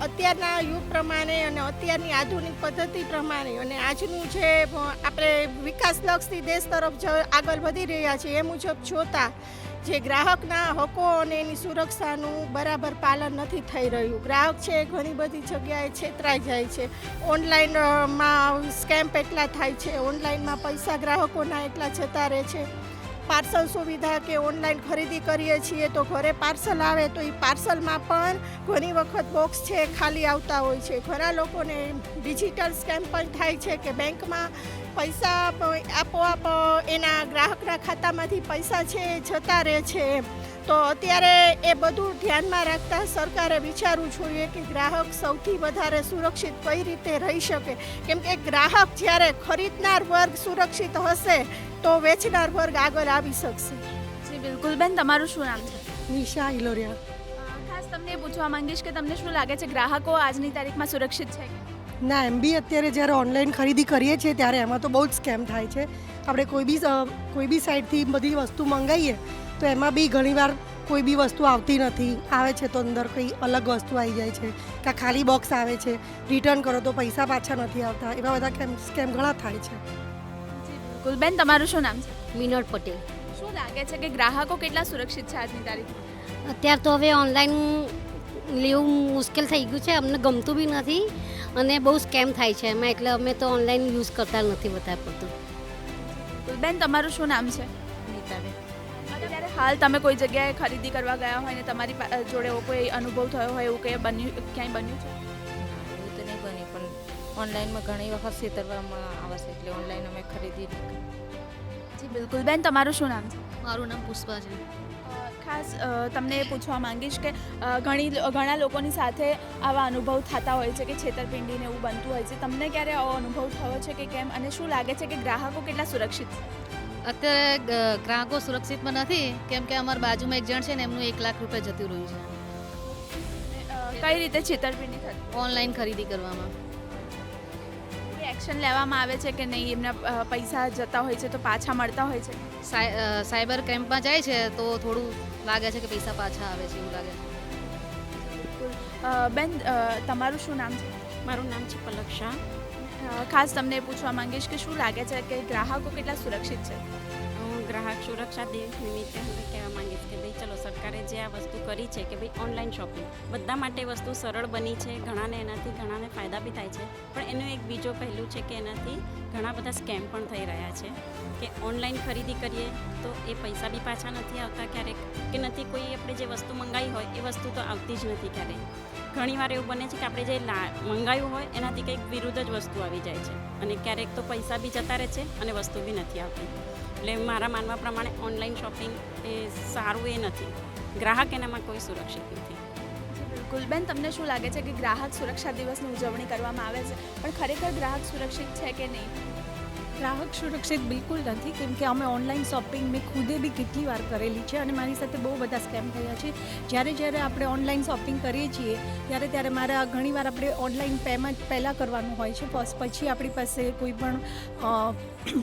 અત્યારના યુગ પ્રમાણે અને અત્યારની આધુનિક પદ્ધતિ પ્રમાણે અને આજનું જે આપણે વિકાસલક્ષી દેશ તરફ આગળ વધી રહ્યા છીએ એ મુજબ જોતાં જે ગ્રાહકના હકો અને એની સુરક્ષાનું બરાબર પાલન નથી થઈ રહ્યું. ગ્રાહક છે ઘણી બધી જગ્યાએ છેતરાઈ જાય છે. ઓનલાઈનમાં સ્કેમ એટલા થાય છે, ઓનલાઈનમાં પૈસા ગ્રાહકોના એટલા જતા રહે છે. પાર્સલ સુવિધા કે ઓનલાઈન ખરીદી કરીએ છીએ તો ઘરે પાર્સલ આવે તો એ પાર્સલમાં પણ ઘણી વખત બોક્સ છે ખાલી આવતા હોય છે. ઘણા લોકોને ડિજિટલ સ્કેમ પણ થાય છે કે બેંકમાં પૈસા આપોઆપ એના ગ્રાહકના ખાતામાંથી પૈસા છે એ જતા રહે છે. તો અત્યારે એ બધું ધ્યાનમાં રાખતા સરકારે વિચારવું જોઈએ કે ગ્રાહક સૌથી વધારે સુરક્ષિત કઈ રીતે રહી શકે, કેમ કે ગ્રાહક જ્યારે ખરીદનાર વર્ગ સુરક્ષિત હશે તો વેચનાર વર્ગ આગળ આવી શકશે. જી બિલકુલ બેન, તમારું શું નામ છે? નિશા ઇલોરિયા. ખાસ તમને એ પૂછવા માંગીશ કે તમને શું લાગે છે ગ્રાહકો આજની તારીખમાં સુરક્ષિત છે? ના, એમ બી અત્યારે જ્યારે ઓનલાઈન ખરીદી કરીએ છીએ ત્યારે એમાં તો બહુ જ સ્કેમ થાય છે. આપણે કોઈ બી સાઈડથી બધી વસ્તુ મંગાવીએ તો એમાં બી ઘણીવાર કોઈ બી વસ્તુ આવતી નથી, આવે છે તો અંદર કંઈ અલગ વસ્તુ આવી જાય છે, કાં ખાલી બોક્સ આવે છે, રિટર્ન કરો તો પૈસા પાછા નથી આવતા. એવા બધા સ્કેમ ઘણા થાય છે. બિલકુલ બેન, તમારું શું નામ છે? મિનોટ પટેલ. શું લાગે છે કે ગ્રાહકો કેટલા સુરક્ષિત છે આજની તારીખમાં? અત્યારે તો હવે ઓનલાઈન લેવું મુશ્કેલ થઈ ગયું છે, અમને ગમતું બી નથી અને બહુ સ્કેમ થાય છે એમાં, એટલે અમે તો ઓનલાઈન યુઝ કરતા નથી વધારે પડતું. બિલકુલ બેન, તમારું શું નામ છે? નીતાબેન. અત્યારે હાલ તમે કોઈ જગ્યાએ ખરીદી કરવા ગયા હોય ને તમારી જોડે એવો કોઈ અનુભવ થયો હોય, એવું કંઈ ક્યાંય બન્યું છે? એવું તો નહીં બને, પણ ઓનલાઈનમાં ઘણી વખત છેતરવામાં આવે છે, એટલે ઓનલાઈન અમે ખરીદી નહીં. જી બિલકુલ બેન, તમારું શું નામ છે? મારું નામ પુષ્પા છે. ખાસ તમને એ પૂછવા માંગીશ કે ઘણા લોકોની સાથે આવા અનુભવ થતા હોય છે કે છેતરપિંડીને એવું બનતું હોય છે. તમને ક્યારે આવો અનુભવ થયો છે કે કેમ, અને શું લાગે છે કે ગ્રાહકો કેટલા સુરક્ષિત છે? અત્યારે ગ્રાહકો સુરક્ષિતમાં નથી, કેમ કે અમારા બાજુમાં એક જણ છે ને એમનું 1 લાખ રૂપિયા જતું રહ્યું છે. કઈ રીતે છેતરપિંડી થતી? ઓનલાઈન ખરીદી કરવામાં. કોઈ એક્શન લેવામાં આવે છે કે નહીં? એમના પૈસા જતા હોય છે તો પાછા મળતા હોય છે? સાયબર કેમ્પમાં જાય છે તો થોડું લાગે છે કે પૈસા પાછા આવે છે એવું લાગે છે. બેન, તમારું શું નામ છે? મારું નામ છે પલક શાહ. ખાસ તમને એ પૂછવા માંગીશ કે શું લાગે છે કે ગ્રાહકો કેટલા સુરક્ષિત છે? હું ગ્રાહક સુરક્ષા દિવસ નિમિત્તે હું કહેવા માંગીશ કે ભાઈ ચલો, સરકારે જે આ વસ્તુ કરી છે કે ભાઈ ઓનલાઈન શોપિંગ બધા માટે વસ્તુ સરળ બની છે, એનાથી ઘણાને ફાયદા બી થાય છે, પણ એનું એક બીજો પહેલું છે કે એનાથી ઘણા બધા સ્કેમ પણ થઈ રહ્યા છે કે ઓનલાઈન ખરીદી કરીએ તો એ પૈસા બી પાછા નથી આવતા ક્યારેક, કે નથી કોઈ આપણે જે વસ્તુ મંગાવી હોય એ વસ્તુ તો આવતી જ નથી ક્યારેય. ઘણીવાર એવું બને છે કે આપણે જે મંગાવ્યું હોય એનાથી કંઈક વિરુદ્ધ જ વસ્તુ આવી જાય છે, અને ક્યારેક તો પૈસા બી જતા રહે છે અને વસ્તુ બી નથી આવતી. એટલે મારા માનવા પ્રમાણે ઓનલાઈન શોપિંગ એ સારું એ નથી, ગ્રાહક એનામાં કોઈ સુરક્ષિત નથી. બિલકુલ બેન, તમને શું લાગે છે કે ગ્રાહક સુરક્ષા દિવસની ઉજવણી કરવામાં આવે છે, પણ ખરેખર ગ્રાહક સુરક્ષિત છે કે નહીં? ગ્રાહક સુરક્ષિત બિલકુલ નથી, કેમ કે અમે ઓનલાઈન શોપિંગ મેં ખુદે બી કેટલી વાર કરેલી છે અને મારી સાથે બહુ બધા સ્કેમ થયા છે. જ્યારે આપણે ઓનલાઈન શોપિંગ કરીએ છીએ ત્યારે મારા ઘણીવાર આપણે ઓનલાઈન પેમેન્ટ પહેલાં કરવાનું હોય છે, પછી આપણી પાસે કોઈ પણ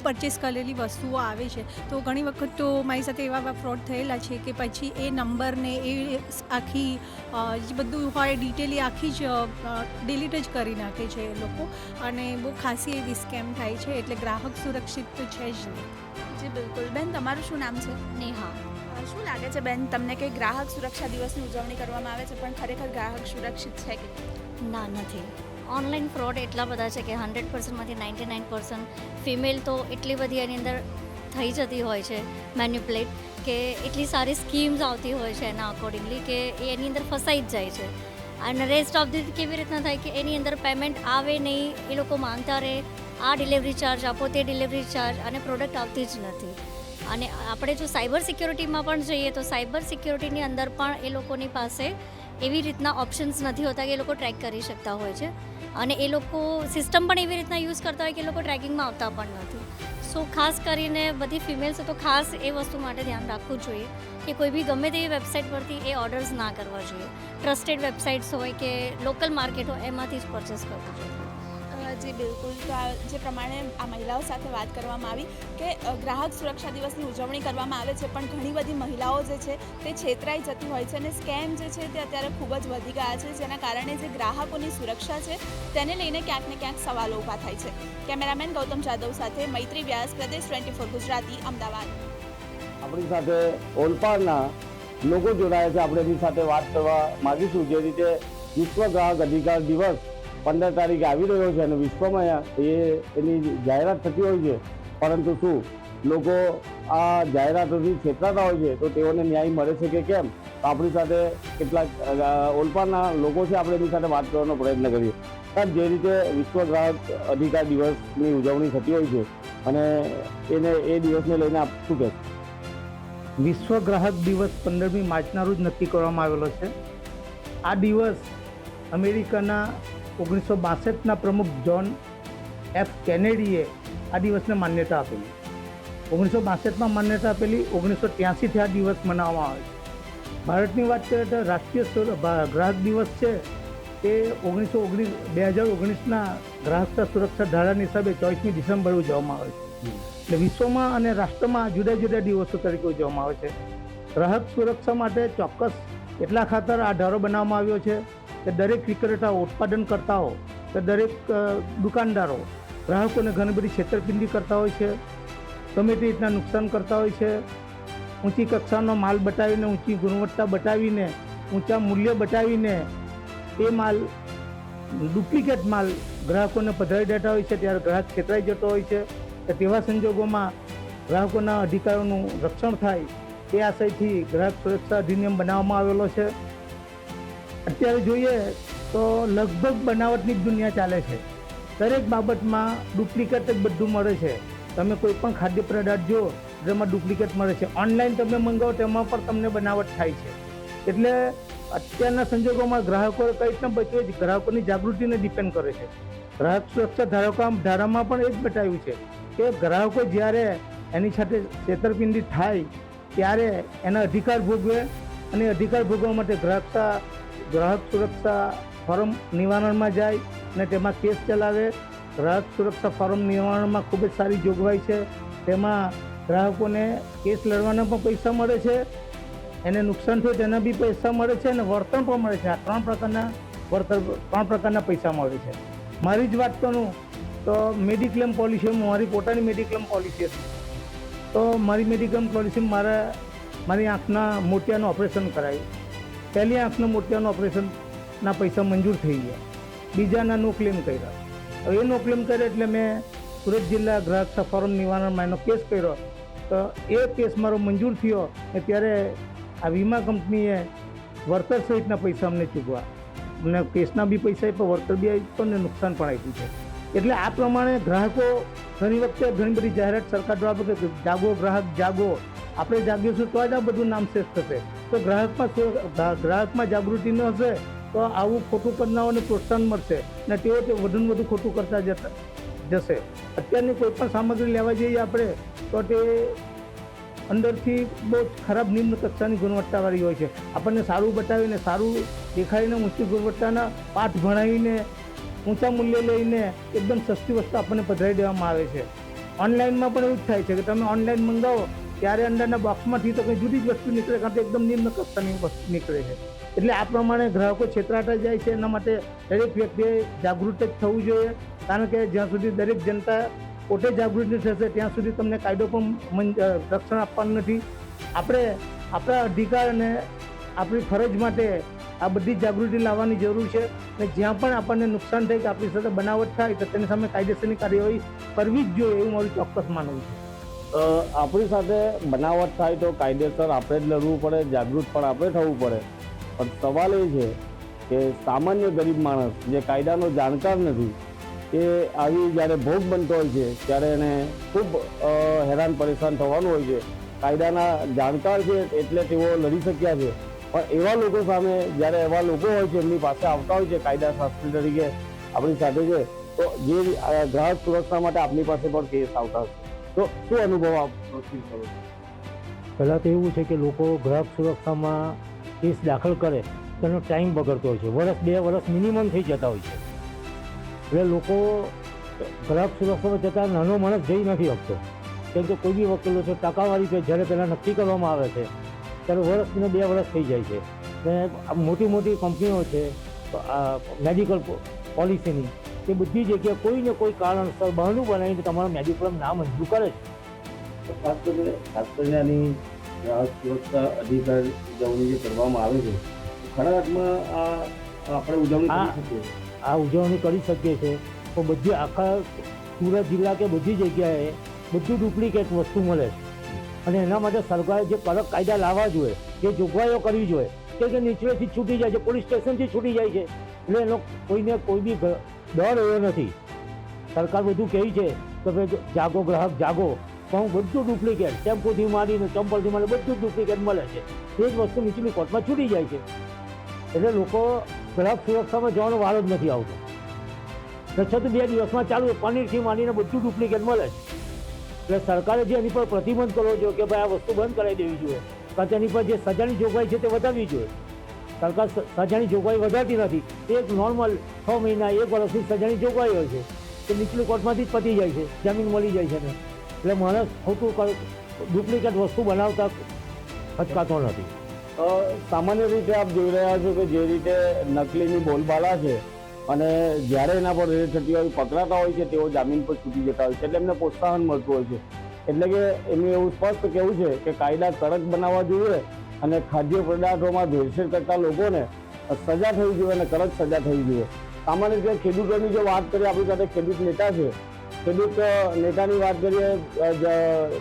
પરચેસ કરેલી વસ્તુઓ આવે છે. તો ઘણી વખત તો મારી સાથે એવા ફ્રોડ થયેલા છે કે પછી એ નંબરને એ આખી જે બધું હોય ડિટેલી આખી જ ડિલીટ જ કરી નાખે છે એ લોકો, અને બહુ ખાસી એવી સ્કેમ થાય છે. એટલે ગ્રાહક સુરક્ષિત તો છે જ નહીં. જી બિલકુલ બેન, તમારું શું નામ છે? નેહા. શું લાગે છે બેન તમને કે ગ્રાહક સુરક્ષા દિવસની ઉજવણી કરવામાં આવે છે, પણ ખરેખર ગ્રાહક સુરક્ષિત છે કે? ના, નથી. ઓનલાઈન ફ્રોડ એટલા બધા છે કે 100%માંથી 99% ફિમેલ તો એટલી બધી એની અંદર થઈ જતી હોય છે મેન્યુપ્યુલેટ, કે એટલી સારી સ્કીમ્સ આવતી હોય છે એના અકોર્ડિંગલી કે એની અંદર ફસાઈ જ જાય છે. અને રેસ્ટ ઓફ ધી કેવી રીતના થાય કે એની અંદર પેમેન્ટ આવે નહીં, એ લોકો માનતા રહે આ ડિલિવરી ચાર્જ આપો, તે ડિલિવરી ચાર્જ, અને પ્રોડક્ટ આવતી જ નથી. અને આપણે જો સાયબર સિક્યોરિટીમાં પણ જઈએ તો સાયબર સિક્યોરિટીની અંદર પણ એ લોકોની પાસે એવી રીતના ઓપ્શન્સ નથી હોતા કે એ લોકો ટ્રેક કરી શકતા હોય છે, અને એ લોકો સિસ્ટમ પણ એવી રીતના યુઝ કરતા હોય કે એ લોકો ટ્રેકિંગમાં આવતા પણ નથી. સો ખાસ કરીને બધી ફિમેલ્સે તો ખાસ એ વસ્તુ માટે ધ્યાન રાખવું જોઈએ કે કોઈ બી ગમે તેવી વેબસાઇટ પરથી એ ઓર્ડર્સ ના કરવા જોઈએ. ટ્રસ્ટેડ વેબસાઇટ્સ હોય કે લોકલ માર્કેટ હોય એમાંથી જ પરચેસ કરવું જોઈએ. જી બિલકુલ. તો આ જે પ્રમાણે આ મહિલાઓ સાથે વાત કરવામાં આવી કે ગ્રાહક સુરક્ષા દિવસની ઉજવણી કરવામાં આવે છે, પણ ઘણી બધી મહિલાઓ જે છે તે છેતરાઈ જતી હોય છે, અને સ્કેમ જે છે તે અત્યારે ખૂબ જ વધી ગયા છે, જેના કારણે જે ગ્રાહકોની સુરક્ષા છે તેને લઈને ક્યાંક ને ક્યાંક સવાલો ઊભા થાય છે. કેમેરામેન ગૌતમ જાદવ સાથે મૈત્રી વ્યાસ, પ્રદેશ 24 ગુજરાતી, અમદાવાદ. આપણી સાથે ઓલપાડના લોકો જોડાયા છે, આપણે એની સાથે વાત કરવા માગીશું. જે રીતે વિશ્વ ગ્રાહક અધિકાર દિવસ 15 તારીખે આવી રહ્યો છે અને વિશ્વમાં એની જાહેરાત થતી હોય છે, પરંતુ શું લોકો આ જાહેરાતોથી છેતરાતા હોય છે તો તેઓને ન્યાય મળે છે કે કેમ, તો આપણી સાથે કેટલાક ઓલપાડના લોકો છે, આપણે એની સાથે વાત કરવાનો પ્રયત્ન કરીએ. કારણ જે રીતે વિશ્વ ગ્રાહક અધિકાર દિવસની ઉજવણી થતી હોય છે અને એ દિવસને લઈને આપ શું કહેશો? વિશ્વ ગ્રાહક દિવસ 15મી માર્ચના રોજ નક્કી કરવામાં આવેલો છે. આ દિવસ અમેરિકાના 1962ના પ્રમુખ જોન એફ કેનેડીએ આ દિવસને માન્યતા આપેલી. 1962માં માન્યતા આપેલી, 1983થી આ દિવસ મનાવવામાં આવે છે. ભારતની વાત કરીએ તો રાષ્ટ્રીય ગ્રાહક દિવસ છે તે 2019ના ગ્રાહકતા સુરક્ષા ધારાના હિસાબે 24મી ડિસેમ્બર ઉજવવામાં આવે છે. એટલે વિશ્વમાં અને રાષ્ટ્રમાં જુદા જુદા દિવસો તરીકે ઉજવવામાં આવે છે. ગ્રાહક સુરક્ષા માટે ચોક્કસ એટલા ખાતર આ ધારો બનાવવામાં આવ્યો છે કે દરેક વિક્રેતાઓ, ઉત્પાદનકર્તાઓ કે દરેક દુકાનદારો ગ્રાહકોને ઘણી બધી છેતરપિંડી કરતા હોય છે, ગમે તે રીતના નુકસાન કરતા હોય છે. ઊંચી કક્ષાનો માલ બતાવીને, ઊંચી ગુણવત્તા બતાવીને, ઊંચા મૂલ્ય બતાવીને એ માલ, ડુપ્લિકેટ માલ ગ્રાહકોને પધરાવી દેતા હોય છે. ત્યારે ગ્રાહક છેતરાઈ જતો હોય છે. તેવા સંજોગોમાં ગ્રાહકોના અધિકારોનું રક્ષણ થાય એ આશયથી ગ્રાહક સુરક્ષા અધિનિયમ બનાવવામાં આવેલો છે. અત્યારે જોઈએ તો લગભગ બનાવટની જ દુનિયા ચાલે છે. દરેક બાબતમાં ડુપ્લિકેટ જ બધું મળે છે. તમે કોઈ પણ ખાદ્ય પદાર્થ જો જેમાં ડુપ્લિકેટ મળે છે, ઓનલાઈન તમે મંગાવો તેમાં પણ તમને બનાવટ થાય છે. એટલે અત્યારના સંજોગોમાં ગ્રાહકો કઈ રીતના બચવે છે, ગ્રાહકોની જાગૃતિને ડિપેન્ડ કરે છે. ગ્રાહક સુરક્ષા ધારામાં પણ એ જ બતાવ્યું છે કે ગ્રાહકો જ્યારે એની સાથે છેતરપિંડી થાય ત્યારે એના અધિકાર ભોગવે, અને અધિકાર ભોગવવા માટે ગ્રાહક સુરક્ષા ફોરમ નિવારણમાં જાય અને તેમાં કેસ ચલાવે. ગ્રાહક સુરક્ષા ફોરમ નિવારણમાં ખૂબ જ સારી જોગવાઈ છે. તેમાં ગ્રાહકોને કેસ લડવાના પણ પૈસા મળે છે, એને નુકસાન થયું તેના બી પૈસા મળે છે, અને વળતર પણ મળે છે. આ ત્રણ પ્રકારના પૈસા મળે છે. મારી જ વાત કરું તો મેડિક્લેમ પોલિસી, મારી પોતાની મેડિક્લેમ પોલિસી હતી. તો મારી મેડિક્લેમ પોલિસી મારી આંખના મોતિયાનું ઓપરેશન કરાવ્યું. પહેલી આંખના મોતિયાનું ઓપરેશનના પૈસા મંજૂર થઈ ગયા, બીજાના નો ક્લેમ કર્યા. હવે એ નો ક્લેમ કર્યા એટલે મેં સુરત જિલ્લા ગ્રાહક ફોરમ નિવારણમાં એનો કેસ કર્યો. તો એ કેસ મારો મંજૂર થયો ને ત્યારે આ વીમા કંપનીએ વળતર સહિતના પૈસા અમને ચૂકવા, અમને કેસના બી પૈસા આપ્યા, વળતર બી આપ્યું ને નુકસાન પણ આપ્યું છે. એટલે આ પ્રમાણે ગ્રાહકો ઘણી વખતે ઘણી બધી જાહેરાત સરકાર દ્વારા કે જાગો ગ્રાહક જાગો, આપણે જાગીશું તો જ આ બધું નામ શ્રેષ્ઠ થશે. તો ગ્રાહકમાં જાગૃતિ ન હશે તો આવું ખોટું કરનારાઓને પ્રોત્સાહન મળશે અને તેઓ તે વધુ વધુ ખોટું કરતા જશે. અત્યારની કોઈ પણ સામગ્રી લેવા જઈએ આપણે તો તે અંદરથી બહુ ખરાબ નિમ્ન કક્ષાની ગુણવત્તાવાળી હોય છે. આપણને સારું બતાવીને, સારું દેખાડીને, ઊંચી ગુણવત્તાના પાઠ ભણાવીને, ઊંચા મૂલ્ય લઈને એકદમ સસ્તી વસ્તુ આપણને પધરાવી દેવામાં આવે છે. ઓનલાઈનમાં પણ એવું જ થાય છે કે તમે ઓનલાઈન મંગાવો ત્યારે અંદરના બોક્સમાંથી તો કંઈ જુદી જ વસ્તુ નીકળે, કાં તો એકદમ નિમ્ન કક્ષાની વસ્તુ નીકળે છે. એટલે આ પ્રમાણે ગ્રાહકો છેતરાતા જાય છે. એના માટે દરેક વ્યક્તિએ જાગૃત જ થવું જોઈએ, કારણ કે જ્યાં સુધી દરેક જનતા પોતે જાગૃત થશે ત્યાં સુધી તમને કાયદો પણ રક્ષણ આપવાનું નથી. આપણે આપણા અધિકાર અને આપણી ફરજ માટે આ બધી જાગૃતિ લાવવાની જરૂર છે. અને જ્યાં પણ આપણને નુકસાન થાય કે આપણી સાથે બનાવટ થાય તો તેની સામે કાયદેસરની કાર્યવાહી કરવી જ જોઈએ, એવું મારું ચોક્કસ માનવું છે. આપણી સાથે બનાવટ થાય તો કાયદેસર આપણે જ લડવું પડે, જાગૃત પણ આપણે થવું પડે. પણ સવાલ એ છે કે સામાન્ય ગરીબ માણસ જે કાયદાનો જાણકાર નથી એ આવી જ્યારે ભોગ બનતો હોય છે ત્યારે એને ખૂબ હેરાન પરેશાન થવાનું હોય છે. કાયદાના જાણકાર છે એટલે તેઓ લડી શક્યા છે, પણ એવા લોકો સામે જ્યારે એવા લોકો હોય છે એમની પાસે આવતા હોય છે કાયદા શાસ્ત્રી તરીકે આપણી સાથે છે, તો જે ગ્રાહક સુરક્ષા માટે આપની પાસે પણ કેસ આવતા હશે, તો શું અનુભવ આપ ફીલ કરો છો? પહેલાં તો એવું છે કે લોકો ગ્રાહક સુરક્ષામાં કેસ દાખલ કરે તેનો ટાઈમ બગડતો હોય છે. વર્ષ 2 વર્ષ મિનિમમ થઈ જતા હોય છે. એટલે લોકો ગ્રાહક સુરક્ષામાં જતાં નાનો માણસ જઈ નથી શકતો, કેમ કે કોઈ બી વકીલો છે ટકાવારી છે, જ્યારે પહેલાં નક્કી કરવામાં આવે છે ત્યારે વર્ષને 2 વર્ષ થઈ જાય છે. ને મોટી મોટી કંપનીઓ છે મેડિકલ પોલિસીની, એ બધી જગ્યાએ કોઈ ને કોઈ કારણસર બહાનું બનાવીને તમારો મેડિક્લેમ ના મંજૂર કરે છે. ખાસ કરીને આની ગ્રાહક સુરક્ષા અધિકાર ઉજવણી જે કરવામાં આવે છે, ખરા અર્થમાં આપણે ઉજવણી કરી શકીએ. આ ઉજવણી કરી શકીએ છીએ તો બધી આખા સુરત જિલ્લા કે બધી જગ્યાએ બધું ડુપ્લિકેટ વસ્તુ મળે છે. અને એના માટે સરકારે જે કડક કાયદા લાવવા જોઈએ, જે જોગવાઈઓ કરવી જોઈએ, કે નીચેથી છૂટી જાય છે, પોલીસ સ્ટેશનથી છૂટી જાય છે, એટલે એનો કોઈને કોઈ બી ડર એવો નથી. સરકાર બધું કહે છે કે ભાઈ જાગો ગ્રાહક જાગો, પણ બધું ડુપ્લિકેટ, ટેમ્પોથી માંડીને ચંપલથી માંડીને બધું ડુપ્લિકેટ મળે છે. એ જ વસ્તુ નીચલી કોર્ટમાં છૂટી જાય છે. એટલે લોકો ગ્રાહક સુરક્ષામાં જવાનો વારો જ નથી આવતો. છતાં 2 દિવસમાં ચાલુ પનીરથી માંડીને બધું ડુપ્લિકેટ મળે છે. એટલે સરકારે જે એની પર પ્રતિબંધ કરવો જોઈએ કે ભાઈ આ વસ્તુ બંધ કરાવી દેવી જોઈએ, કારણ કે એની પર જે સજાની જોગવાઈ છે તે વધારવી જોઈએ. સરકાર સજાની જોગવાઈ વધારતી નથી. એક નોર્મલ 6 મહિના 1 વર્ષની સજાની જોગવાઈ હોય છે, તે નીચલી કોર્ટમાંથી જ પતી જાય છે, જમીન મળી જાય છે ને. એટલે માણસ ખોટું ડુપ્લિકેટ વસ્તુ બનાવતા ખચકાતો નથી. સામાન્ય રીતે આપ જોઈ રહ્યા છો કે જે રીતે નકલીની બોલબાલા છે અને જ્યારે એના પર રેડ થતી હોય, પકડાતા હોય છે, તેઓ જામીન પર છૂટી જતા હોય છે, એટલે એમને પ્રોત્સાહન મળતું હોય છે. એટલે કે એમનું એવું સ્પષ્ટ કહેવું છે કે કાયદા કડક બનાવવા જોઈએ અને ખાદ્ય પદાર્થોમાં ભેળસેળ કરતા લોકોને સજા થવી જોઈએ અને કડક સજા થવી જોઈએ. સામાન્ય રીતે ખેડૂતોની જો વાત કરીએ, આપણી સાથે ખેડૂત નેતા છે, ખેડૂત નેતાની વાત કરીએ,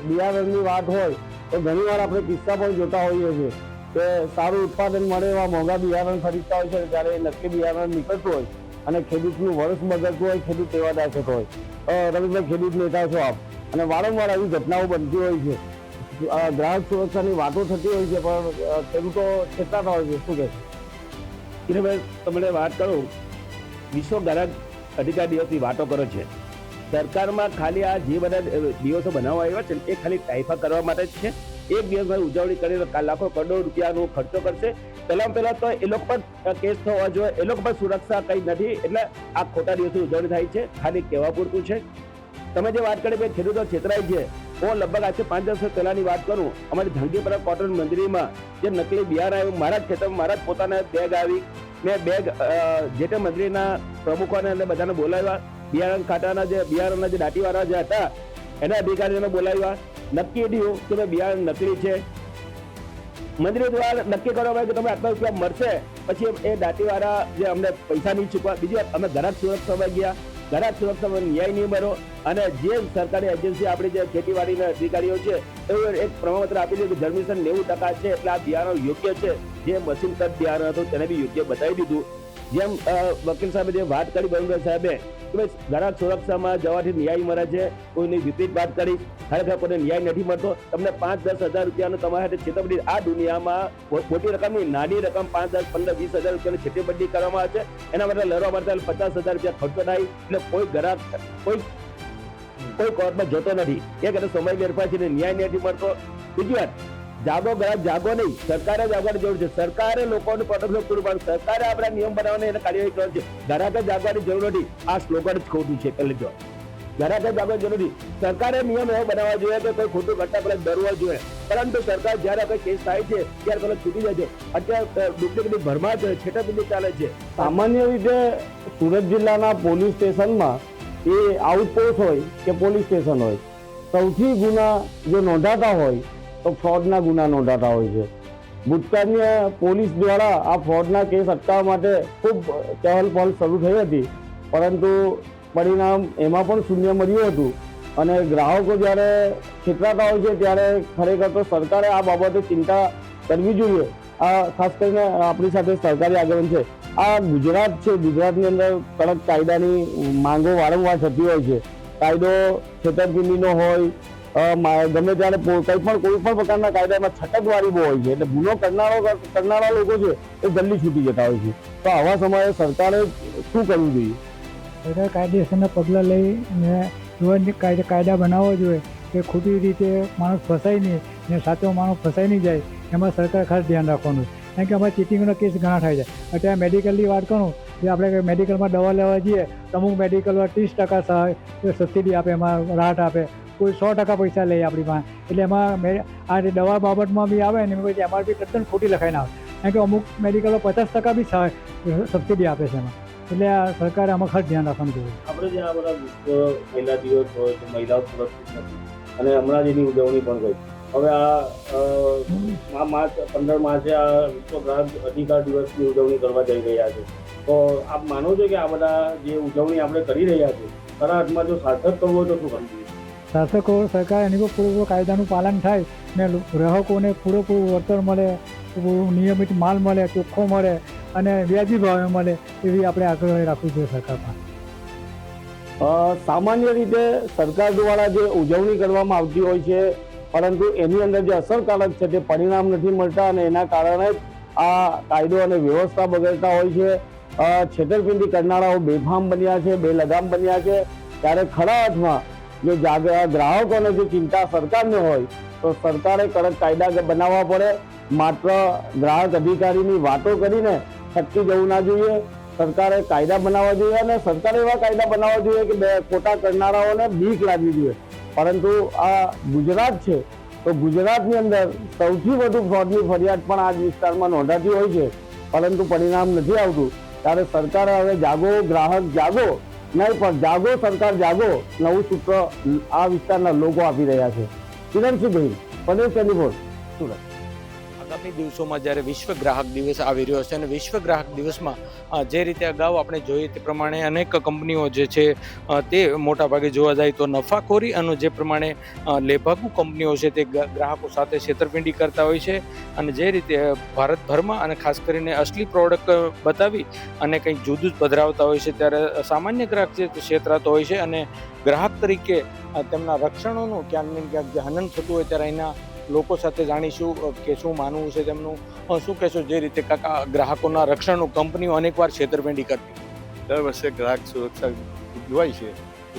બિયારણની વાત હોય તો ઘણીવાર આપણે કિસ્સા પણ જોતા હોઈએ છીએ કે સારું ઉત્પાદન મળે એવા મોંઘા બિયારણ ખરીદતા હોય છે, ત્યારે નકલી બિયારણ નીકળતું હોય અને ખેડૂતનું વર્ષ બગડતું હોય, ખેડૂત સેવાદાર થતો હોય. રવિભાઈ, ખેડૂત નેતા છો આપ, અને વારંવાર આવી ઘટનાઓ બનતી હોય છે, ગ્રાહક સુરક્ષાની વાતો થતી હોય છે, પણ ખેડૂતો છેતરાતા હોય છે. શું કહે છે કિરેભાઈ? તમને વાત કરું, વિશ્વ ગ્રાહક અધિકાર દિવસની વાતો કરો છે. સરકારમાં ખાલી આ જે બધા દિવસો બનાવવા આવ્યા છે એ ખાલી ટાઈફા કરવા માટે જ છે. એક દિવસમાં ઉજવણી કરીને લાખો કરોડો રૂપિયાનો ખર્ચો કરશે. પહેલા તો એ લોકો પર કેસ થવા જોઈએ, એ લોકો પર સુરક્ષા કંઈ નથી, એટલે આ ખોટા દિવસની ઉજવણી થાય છે. ખાલી કહેવા પૂરતું છે. તમે જે વાત કરી, ખેડૂતો છેતરાય છે, હું લગભગ આજે 5-10 વર્ષ પહેલાની વાત કરું, અમારી ધાંગીપરા કોટન મંદિરમાં જે નકલી બિયારણ આવ્યું, મારા જ ખેતરમાં મારા જ પોતાના બેગ આવી, મેં બેગ જે તે મંદિરના પ્રમુખોને અને બધાને બોલાવ્યા, બિયારણ ખાતાના જે બિયારણના જે દાટીવાળા જે હતા એના અધિકારીઓને બોલાવ્યા, નક્કી થયું કે ભાઈ બિયારણ નકલી છે. મંદિર દ્વારા નક્કી કરવામાં આવ્યું કે તમે આટલા રૂપિયા મળશે. પછી એ દાટીવાળા જે અમને પૈસા નહીં ચૂકવા, બીજી વાત અમે ગ્રાહક સુરક્ષામાં ગયા, ગ્રાહક સુરક્ષામાં ન્યાય નહીં મળ્યો, અને જે સરકારી એજન્સી આપણી જે ખેતીવાડીના અધિકારીઓ છે એવું એક પ્રમાણપત્ર આપી દીધું કે જર્મિનેશન 90% છે, એટલે આ બિયારણ યોગ્ય છે. જે મશીન કટ બિયારણ હતું તેને બી યોગ્ય બતાવી દીધું. જેમ વકીલ સાહેબે જે વાત કરી, બળવંત સાહેબે, કે ભાઈ ગ્રાહક સુરક્ષામાં જવાથી ન્યાય મળે છે, કોઈની વિપરીત વાત કરી, ખરેખર કોઈને ન્યાય નથી મળતો. તમને 5-10 હજાર રૂપિયાનું તમારા સાથે છેતરપિંડી, આ દુનિયામાં મોટી રકમની નાની રકમ 5, 10, 15, 20 હજાર રૂપિયાની છેતરપિંડી કરવામાં આવે છે. એના માટે લડવા માટે 50,000 રૂપિયા ખર્ચો થાય, એટલે કોઈ ગ્રાહક કોઈ કોર્ટમાં જતો નથી. એ કરે સમય વેરફાય છે, ન્યાય નથી મળતો. બીજી વાત, જાગો ગ્રાહક જાગો નહીં, સરકારે જાગવાની જરૂર છે. સરકારે લોકોને પ્રોટેક્શન પૂરું પાડવું, સરકારે આપણા નિયમ બનાવવાને એને કાર્યવાહી કરવાની છે. ગ્રાહકે જાગવાની જરૂર નથી. આ સ્લોગન જ ખોટું છે. કહી લેજો, ગ્રાહકે જાગવાની જરૂર નથી. સરકારે નિયમ એવો બનાવવા જોઈએ કે કોઈ ખોટું કરતા પહેલા ડરવા જોઈએ, પરંતુ સરકાર જ્યારે કોઈ કેસ થાય છે ત્યારે પહેલા છૂટી જાય છે. અત્યારે ડુપ્લિકેટની ભરમાર છે, છેતરપિંડી ચાલે છે. સામાન્ય રીતે સુરત જિલ્લાના પોલીસ સ્ટેશનમાં એ આઉટપોસ્ટ હોય કે પોલીસ સ્ટેશન હોય, સૌથી ગુના જો નોંધાતા હોય તો ફ્રોડના ગુના નોંધાતા હોય છે. ભૂતકાળની પોલીસ દ્વારા આ ફ્રોડના કેસ અટકાવવા માટે ખૂબ ચહલ પહલ શરૂ થઈ હતી, પરંતુ પરિણામ એમાં પણ શૂન્ય મળ્યું હતું. અને ગ્રાહકો જ્યારે છેતરાતા હોય છે ત્યારે ખરેખર તો સરકારે આ બાબતે ચિંતા કરવી જોઈએ. આ ખાસ કરીને આપણી સાથે સરકારી આગેવાન છે. આ ગુજરાત છે, ગુજરાતની અંદર કડક કાયદાની માંગો વારંવાર થતી હોય છે. કાયદો છેતરપિંડીનો હોય, ગમે ત્યારે કોઈ પણ પ્રકારના કાયદામાં છટકવાળી બહુ હોય છે, એટલે ગુનો કરનારા લોકો છે એ જલ્દી છૂટી જતા હોય છે. તો આવા સમયે સરકારે શું કરવું જોઈએ? સરકાર કાયદેસરના પગલાં લઈને એવા કાયદા બનાવવો જોઈએ કે ખોટી રીતે માણસ ફસાય નહીં ને સાચો માણસ ફસાઈ નહીં જાય, એમાં સરકાર ખાસ ધ્યાન રાખવાનું. કારણ કે અમારા ચીટિંગનો કેસ ઘણા થાય છે. અત્યારે મેડિકલની વાત કરું, જે આપણે મેડિકલમાં દવા લેવા જઈએ તો અમુક મેડિકલમાં 30% સબસિડી આપે, એમાં રાહત આપે, કોઈ 100% પૈસા લે આપણી પાસે. એટલે એમાં આ દવા બાબતમાં બી આવે ને પછી એમઆરપી તદ્દન ખોટી લખાઈને આવે, કારણ કે અમુક મેડિકલો 50% બી સબસિડી આપે છે એમાં. એટલે આ સરકારે આમાં ખાસ ધ્યાન રાખવાનું જોઈએ. આપણે જે આ બધા વિશ્વ મહિલા દિવસ હોય તો મહિલાઓ સુરક્ષિત નથી, અને હમણાં જ એની ઉજવણી પણ ગઈ. હવે આ માર્ચ 15 માર્ચે આ વિશ્વ ગ્રાહક અધિકાર દિવસની ઉજવણી કરવા જઈ રહ્યા છે. તો આપ માનો છો કે આ બધા જે ઉજવણી આપણે કરી રહ્યા છીએ ખરા અર્થમાં જો સાર્થક કરવું હોય તો શું કરવું જોઈએ? શાસકો સરકાર એની પર પૂરેપૂરું કાયદાનું પાલન થાય ને ગ્રાહકોને પૂરેપૂરું વળતર મળે, નિયમિત માલ મળે, ચોખ્ખો મળે અને વ્યાજી ભાવે મળે એવી આપણે આગ્રહ રાખવું જોઈએ સરકાર પાસે. સામાન્ય રીતે સરકાર દ્વારા જે ઉજવણી કરવામાં આવતી હોય છે, પરંતુ એની અંદર જે અસરકારક છે તે પરિણામ નથી મળતા અને એના કારણે જ આ કાયદો અને વ્યવસ્થા બગડતા હોય છે. છેતરપિંડી કરનારાઓ બેફામ બન્યા છે, બેલગામ બન્યા છે. ત્યારે ખરા અર્થમાં જો ગ્રાહકોને જે ચિંતા સરકારને હોય તો સરકારે કડક કાયદા બનાવવા પડે. માત્ર ગ્રાહક અધિકારીની વાતો કરીને છટકી જવું ના જોઈએ. સરકારે કાયદા બનાવવા જોઈએ અને સરકારે એવા કાયદા બનાવવા જોઈએ કે ખોટા કરનારાઓને બીક લાગવી જોઈએ. પરંતુ આ ગુજરાત છે તો ગુજરાતની અંદર સૌથી વધુ ફ્રોડની ફરિયાદ પણ આ જ વિસ્તારમાં નોંધાતી હોય છે, પરંતુ પરિણામ નથી આવતું. ત્યારે સરકારે હવે જાગો ગ્રાહક જાગો, નહીં પણ જાગો સરકાર જાગો નવું સૂત્ર આ વિસ્તારના લોકો આપી રહ્યા છે. કિરણસિંહ પ્રદેશ 24 સુરત. આગામી દિવસોમાં જ્યારે વિશ્વ ગ્રાહક દિવસ આવી રહ્યો છે અને વિશ્વ ગ્રાહક દિવસમાં જે રીતે અગાઉ આપણે જોઈએ તે પ્રમાણે અનેક કંપનીઓ જે છે તે મોટાભાગે જોવા જાય તો નફાખોરી અને જે પ્રમાણે લેભાગુ કંપનીઓ છે તે ગ્રાહકો સાથે છેતરપિંડી કરતા હોય છે અને જે રીતે ભારતભરમાં અને ખાસ કરીને અસલી પ્રોડક્ટ બતાવી અને કંઈક જુદું જ પધરાવતા હોય છે, ત્યારે સામાન્ય ગ્રાહક જે છેતરાતો હોય છે અને ગ્રાહક તરીકે તેમના રક્ષણોનું ક્યાંક ને ક્યાંક જે હનન થતું હોય ત્યારે અહીંના લોકો સાથે જાણીશું કે શું માનવું છે તેમનું. શું કહેશો જે રીતે કાકા ગ્રાહકોના રક્ષણનું કંપનીઓ અનેકવાર છેતરપિંડી કરતી? દર વર્ષે ગ્રાહક સુરક્ષા ઉજવાય છે.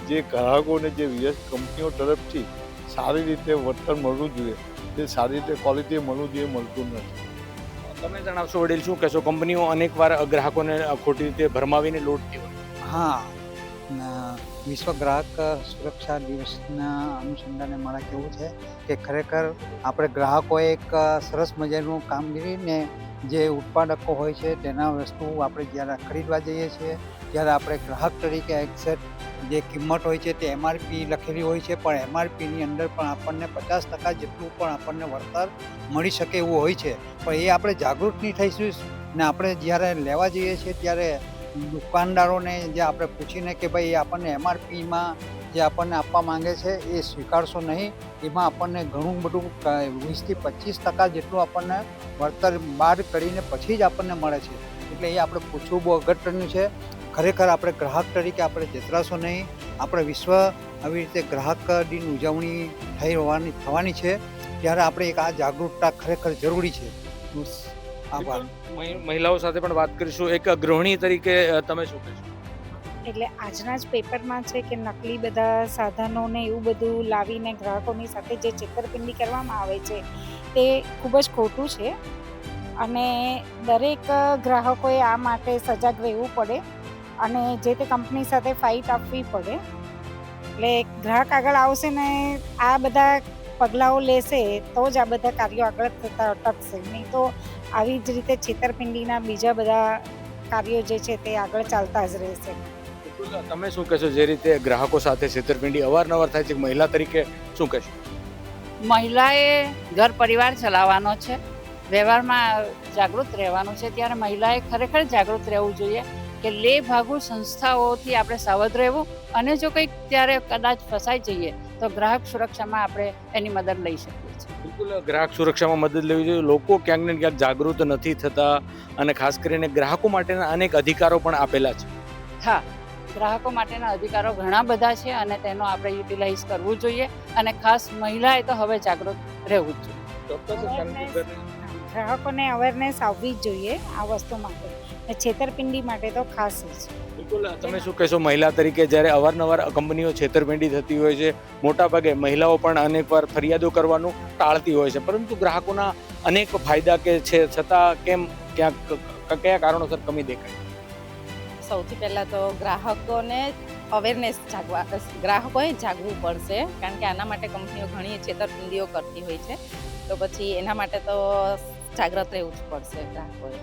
જે ગ્રાહકોને જે વીએસ કંપનીઓ તરફથી સારી રીતે વળતર મળવું જોઈએ, તે સારી રીતે ક્વોલિટી મળવું જોઈએ, મળતું નથી. તમે જણાવશો વડીલ, શું કહેશો? કંપનીઓ અનેકવાર ગ્રાહકોને ખોટી રીતે ભરમાવીને લૂંટતી હોય. હા, વિશ્વ ગ્રાહક સુરક્ષા દિવસના અનુસંધાને મારે કહેવું છે કે ખરેખર આપણે ગ્રાહકોએ એક સરસ મજાનું કામગીરીને જે ઉત્પાદકો હોય છે તેના વસ્તુ આપણે જ્યારે ખરીદવા જઈએ છીએ ત્યારે આપણે ગ્રાહક તરીકે એક્ઝેક્ટ જે કિંમત હોય છે તે એમઆરપી લખેલી હોય છે, પણ એમઆરપીની અંદર પણ આપણને 50% જેટલું પણ આપણને વળતર મળી શકે એવું હોય છે. પણ એ આપણે જાગૃત નહીં થઈશું ને આપણે જ્યારે લેવા જઈએ છીએ ત્યારે દુકાનદારોને જે આપણે પૂછીને કે ભાઈ આપણને એમઆરપીમાં જે આપણને આપવા માંગે છે એ સ્વીકારશો નહીં, એમાં આપણને ઘણું બધું 20 થી 25% જેટલું આપણને વળતર બાદ કરીને પછી જ આપણને મળે છે. એટલે એ આપણે પૂછવું બહુ અગત્યનું છે. ખરેખર આપણે ગ્રાહક તરીકે આપણે છેતરાશો નહીં. આપણે વિશ્વ આવી રીતે ગ્રાહક દિન ઉજવણી થવાની છે ત્યારે આપણે એક આ જાગૃતતા ખરેખર જરૂરી છે. આભાર. મહિલાઓ સાથે પણ વાત કરીશું. એક ગૃહિણી તરીકે તમે શું કહેશો? એટલે આજના જ પેપરમાં છે કે નકલી બધા સાધનો ને એવું બધું લાવીને ગ્રાહકોની સાથે જે છેતરપિંડી કરવામાં આવે છે તે ખૂબ જ ખોટું છે અને દરેક ગ્રાહકોએ આ માટે સજાગ રહેવું પડે અને જે તે કંપની સાથે ફાઇટ આપવી પડે. એટલે ગ્રાહક આગળ આવશે ને આ બધા પગલાઓ લેશે તો જ આ બધા કાર્યો આગળ થતા અટકશે, નહીં તો આવી જ રીતે છેતરપિંડીના બીજા બધા કાર્યો જે છે તે આગળ ચાલતા જ રહેશે. તમે શું કહેશો જે રીતે ગ્રાહકો સાથે છેતરપિંડી અવારનવાર થાય છે, મહિલા તરીકે શું કહેશો? મહિલાએ ઘર પરિવાર ચલાવવાનો છે, વ્યવહારમાં જાગૃત રહેવાનું છે, ત્યારે મહિલાએ ખરેખર જાગૃત રહેવું જોઈએ કે લે ભાગુ સંસ્થાઓથી આપણે સાવધ રહેવું અને જો કંઈક ત્યારે કદાચ ફસાઈ જઈએ તો ગ્રાહક સુરક્ષામાં આપણે એની મદદ લઈ શકીએ છીએ. બિલકુલ, ગ્રાહક સુરક્ષામાં મદદ લેવી જોઈએ. લોકો ક્યાંક ને ક્યાંક જાગૃત નથી થતા અને ખાસ કરીને ગ્રાહકો માટેના અનેક અધિકારો પણ આપેલા છે. હા, ગ્રાહકો માટેના અધિકારો ઘણા બધા છે અને તેનો આપણે યુટિલાઇઝ કરવું જોઈએ અને ખાસ મહિલાએ તો હવે જાગૃત રહેવું જ જોઈએ. ગ્રાહકોને અવેરનેસ આવવી જ જોઈએ આ વસ્તુ માટે, છેતરપિંડી માટે તો ખાસ જ. બિલકુલ, તમે શું કહેશો મહિલા તરીકે જ્યારે અવારનવાર કંપનીઓ છેતરપિંડી થતી હોય છે, મોટાભાગે મહિલાઓ પણ અનેકવાર ફરિયાદો કરવાનું ટાળતી હોય છે, પરંતુ ગ્રાહકોના અનેક ફાયદા કે છે છતાં કેમ કયા કારણોસર કમી દેખાય? સૌથી પહેલાં તો ગ્રાહકોએ જાગવું પડશે, કારણ કે આના માટે કંપનીઓ ઘણી છેતરપિંડીઓ કરતી હોય છે, તો પછી એના માટે તો જાગ્રત રહેવું જ પડશે ગ્રાહકોએ.